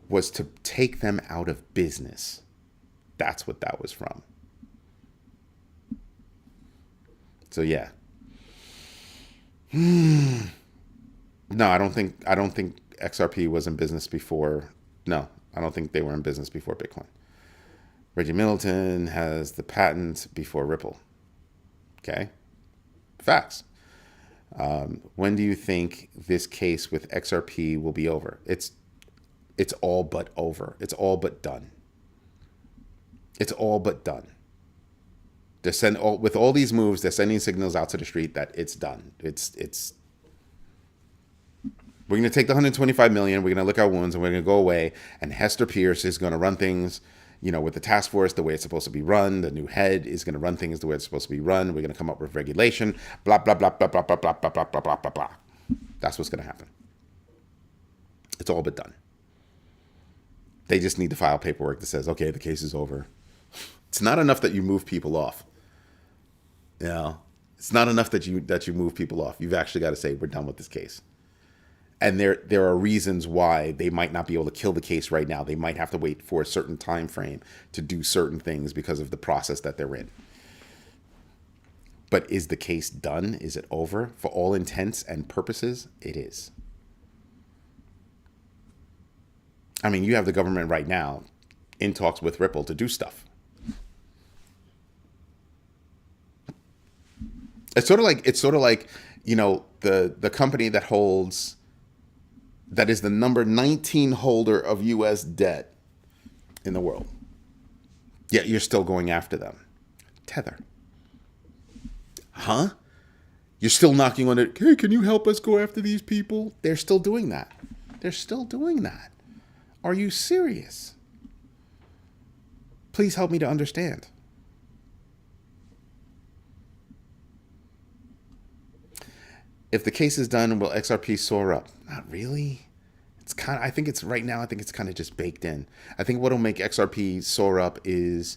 was to take them out of business. That's what that was from. So yeah. No, I don't think XRP was in business before. No, I don't think they were in business before Bitcoin. Reggie Middleton has the patent before Ripple. Okay. Facts. When do you think this case with XRP will be over? It's all but over. It's all but done. It's all but done. With all these moves, they're sending signals out to the street that it's done. We're going to take the 125 million. We're going to lick our wounds and we're going to go away. And Hester Pierce is going to run things, with the task force the way it's supposed to be run. The new head is going to run things the way it's supposed to be run. We're going to come up with regulation. Blah blah blah blah blah blah blah blah blah blah blah blah blah. That's what's going to happen. It's all but done. They just need to file paperwork that says, okay, the case is over. It's not enough that you move people off. It's not enough that you move people off. You've actually got to say, we're done with this case. And there are reasons why they might not be able to kill the case right now. They might have to wait for a certain time frame to do certain things because of the process that they're in. But is the case done? Is it over? For all intents and purposes, it is. I mean, you have the government right now in talks with Ripple to do stuff. It's sort of like the company that is the number 19 holder of U.S. debt in the world. Yet you're still going after them. Tether. Huh? You're still knocking on it. Hey, can you help us go after these people? They're still doing that. Are you serious? Please help me to understand. If the case is done, will XRP soar up? Not really. I think it's kind of just baked in. I think what'll make XRP soar up is,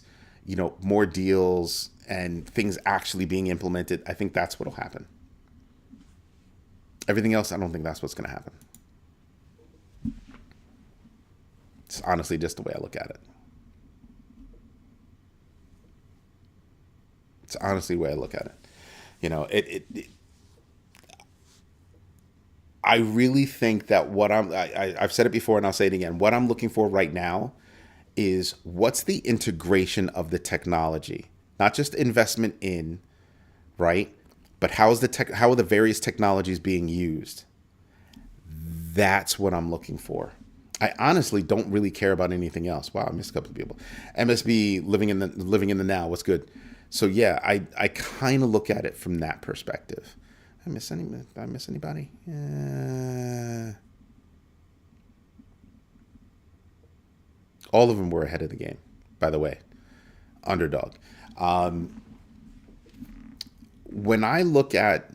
more deals and things actually being implemented. I think that's what'll happen. Everything else, I don't think that's what's going to happen. It's honestly just the way I look at it. It's honestly the way I look at it. I really think that I've said it before and I'll say it again. What I'm looking for right now is what's the integration of the technology, not just investment in, right? But how are the various technologies being used? That's what I'm looking for. I honestly don't really care about anything else. Wow, I missed a couple of people. MSB living in the now. What's good? So yeah, I kind of look at it from that perspective. Did I miss anybody? All of them were ahead of the game, by the way. Underdog. When I look at,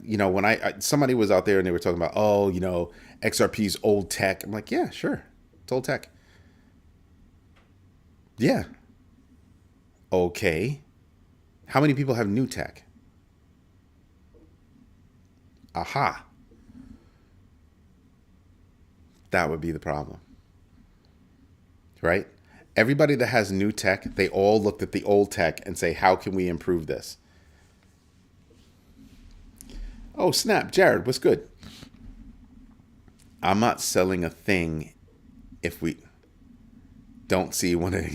somebody was out there and they were talking about, XRP's old tech. I'm like, yeah, sure. It's old tech. Yeah. Okay. How many people have new tech? Aha. That would be the problem. Right? Everybody that has new tech, they all looked at the old tech and say, how can we improve this? Oh, snap. Jared, what's good? I'm not selling a thing if we don't see one of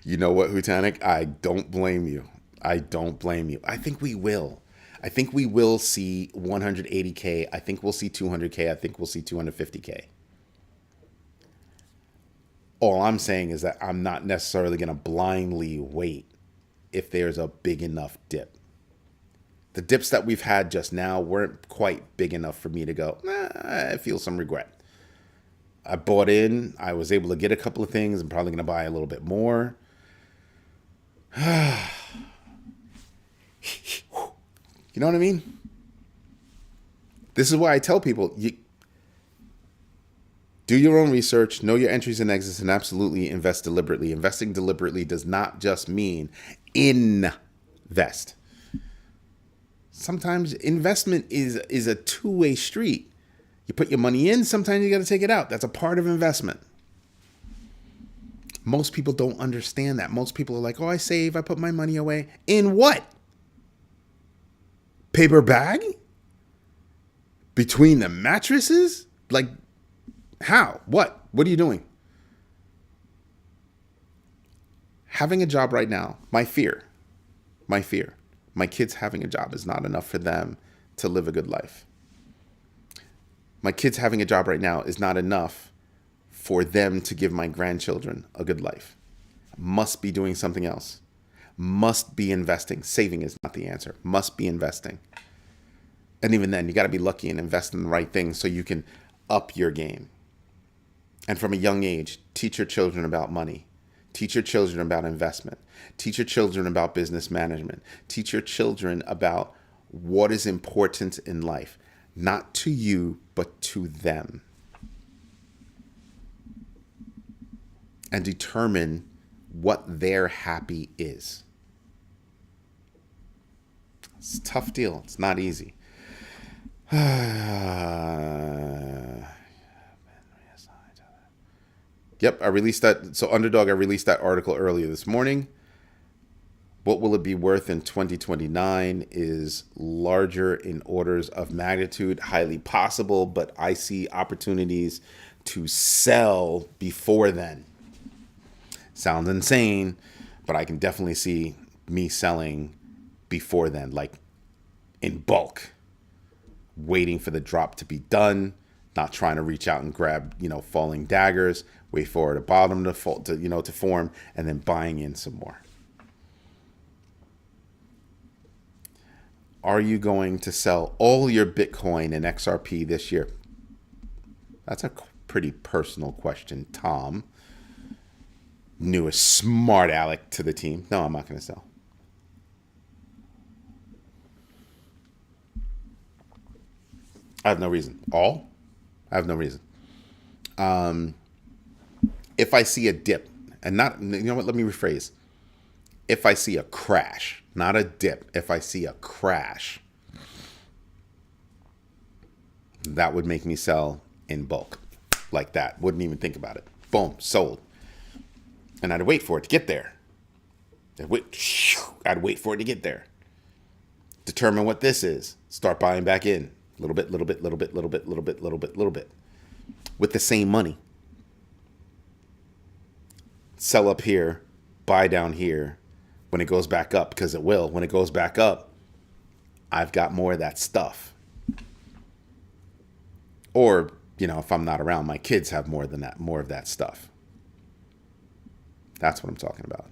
You know what, Hutanic? I don't blame you. I think we will. I think we will see 180K. I think we'll see 200K. I think we'll see 250K. All I'm saying is that I'm not necessarily going to blindly wait if there's a big enough dip. The dips that we've had just now weren't quite big enough for me to go, I feel some regret. I bought in. I was able to get a couple of things. I'm probably going to buy a little bit more. You know what I mean? This is why I tell people, do your own research, know your entries and exits, and absolutely invest deliberately. Investing deliberately does not just mean invest. Sometimes investment is a two-way street. You put your money in, sometimes you got to take it out. That's a part of investment. Most people don't understand that. Most people are like, oh, I save, I put my money away. In what? Paper bag? Between the mattresses? Like, how? What? What are you doing? Having a job right now, my fear, my kids having a job is not enough for them to live a good life. My kids having a job right now is not enough for them to give my grandchildren a good life. Must be doing something else. Must be investing. Saving is not the answer. Must be investing. And even then, you got to be lucky and invest in the right things so you can up your game. And from a young age, teach your children about money. Teach your children about investment. Teach your children about business management. Teach your children about what is important in life, not to you, but to them. And determine what their happy is. It's a tough deal. It's not easy. Yep, I released that. So Underdog, I released that article earlier this morning. What will it be worth in 2029 is larger in orders of magnitude, highly possible, but I see opportunities to sell before then. Sounds insane, but I can definitely see me selling before then, like in bulk, waiting for the drop to be done, not trying to reach out and grab, falling daggers, wait for the bottom to fall, to form, and then buying in some more. Are you going to sell all your Bitcoin and XRP this year? That's a pretty personal question, Tom. Newest smart aleck to the team. No, I'm not going to sell. I have no reason. I have no reason. If I see a dip, and not, let me rephrase. If I see a crash, not a dip, if I see a crash, that would make me sell in bulk like that. Wouldn't even think about it. Boom, sold. And I'd wait for it to get there. I'd wait for it to get there. Determine what this is. Start buying back in. Little bit. With the same money. Sell up here, buy down here when it goes back up, because it will. When it goes back up, I've got more of that stuff. Or, if I'm not around, my kids have more of that stuff. That's what I'm talking about.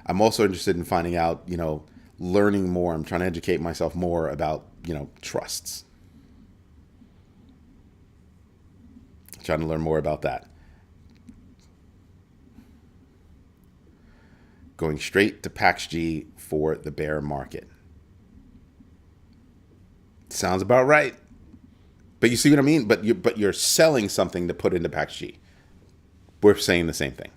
I'm also interested in finding out, learning more. I'm trying to educate myself more about, trusts. Trying to learn more about that. Going straight to PAX-G for the bear market. Sounds about right. But you see what I mean? But you're selling something to put into PAX-G. We're saying the same thing.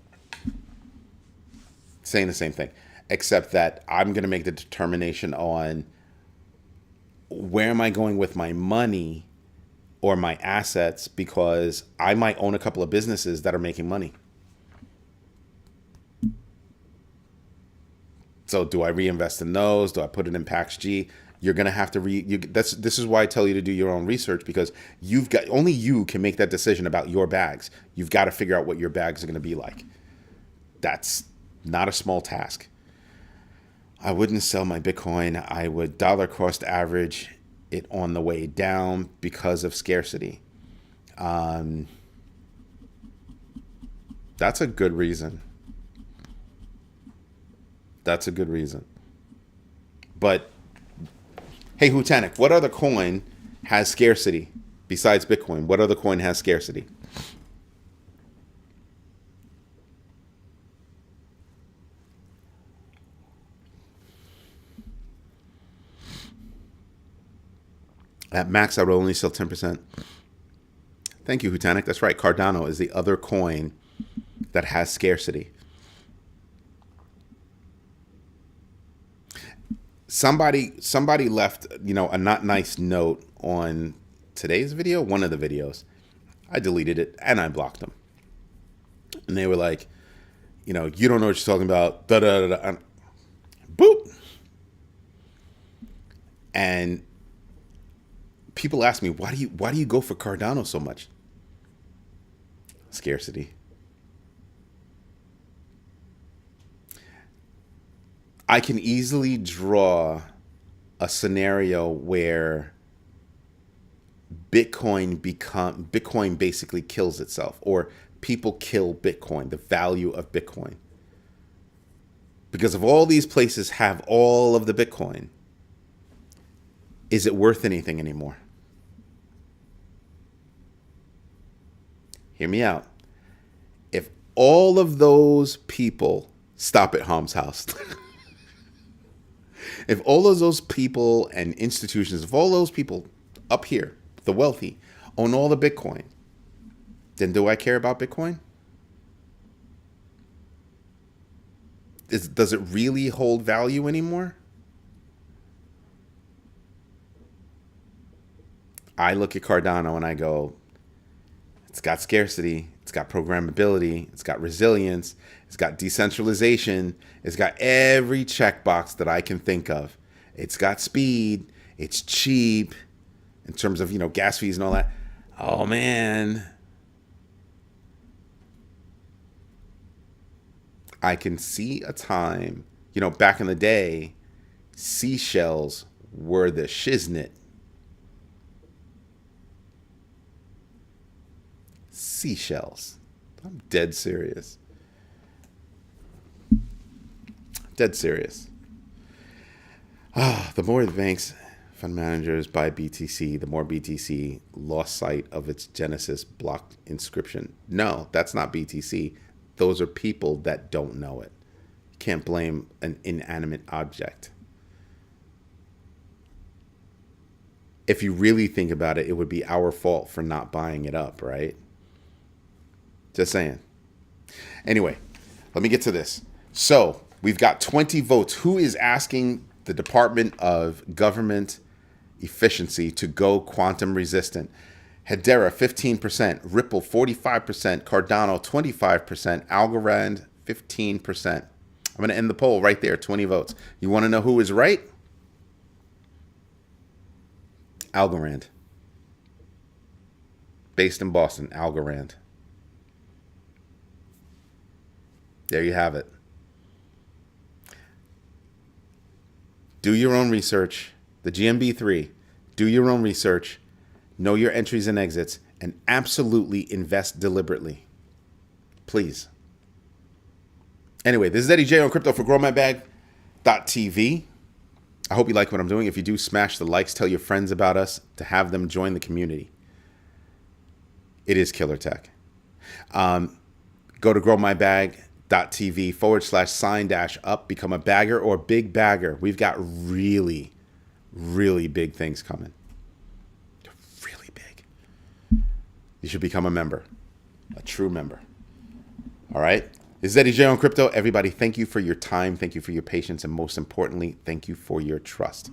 Except that I'm going to make the determination on where am I going with my money or my assets, because I might own a couple of businesses that are making money. So do I reinvest in those? Do I put it in PAX-G? You're going to have to this is why I tell you to do your own research, because only you can make that decision about your bags. You've got to figure out what your bags are going to be like. That's not a small task. I wouldn't sell my Bitcoin. I would dollar cost average it on the way down because of scarcity. That's a good reason. But hey, Hutanik, what other coin has scarcity besides Bitcoin? What other coin has scarcity? At max, I would only sell 10%. Thank you, Hutanik. That's right. Cardano is the other coin that has scarcity. Somebody left, a not nice note on today's video, one of the videos. I deleted it and I blocked them. And they were like, you don't know what you're talking about. Da da da da. Boop. And people ask me, why do you go for Cardano so much? Scarcity. I can easily draw a scenario where Bitcoin basically kills itself, or people kill Bitcoin, the value of Bitcoin. Because if all these places have all of the Bitcoin, is it worth anything anymore? Hear me out. If all of those people stop at Ham's house, if all of those people and institutions, if all those people up here, the wealthy, own all the Bitcoin, then do I care about Bitcoin? Does it really hold value anymore? I look at Cardano and I go, it's got scarcity, it's got programmability, it's got resilience, it's got decentralization, it's got every checkbox that I can think of. It's got speed, it's cheap in terms of, gas fees and all that. Oh man. I can see a time, back in the day, seashells were the shiznit. Seashells. I'm dead serious. Dead serious. The more the banks, fund managers buy BTC, the more BTC lost sight of its genesis block inscription. No, that's not BTC. Those are people that don't know it. You can't blame an inanimate object. If you really think about it, it would be our fault for not buying it up, right? Just saying. Anyway, let me get to this. So we've got 20 votes. Who is asking the Department of Government Efficiency to go quantum resistant? Hedera 15%, Ripple 45%, Cardano 25%, Algorand 15%. I'm going to end the poll right there, 20 votes. You want to know who is right? Algorand. Based in Boston, Algorand. There you have it. Do your own research. The GMB 3. Do your own research. Know your entries and exits. And absolutely invest deliberately. Please. Anyway, this is Eddie J on Crypto for GrowMyBag.tv. I hope you like what I'm doing. If you do, smash the likes. Tell your friends about us to have them join the community. It is killer tech. Go to growmybag.tv/sign-up. Become a bagger or big bagger. We've got really, really big things coming. Really big. You should become a member. A true member. All right? This is Eddie J on Crypto. Everybody, thank you for your time. Thank you for your patience. And most importantly, thank you for your trust.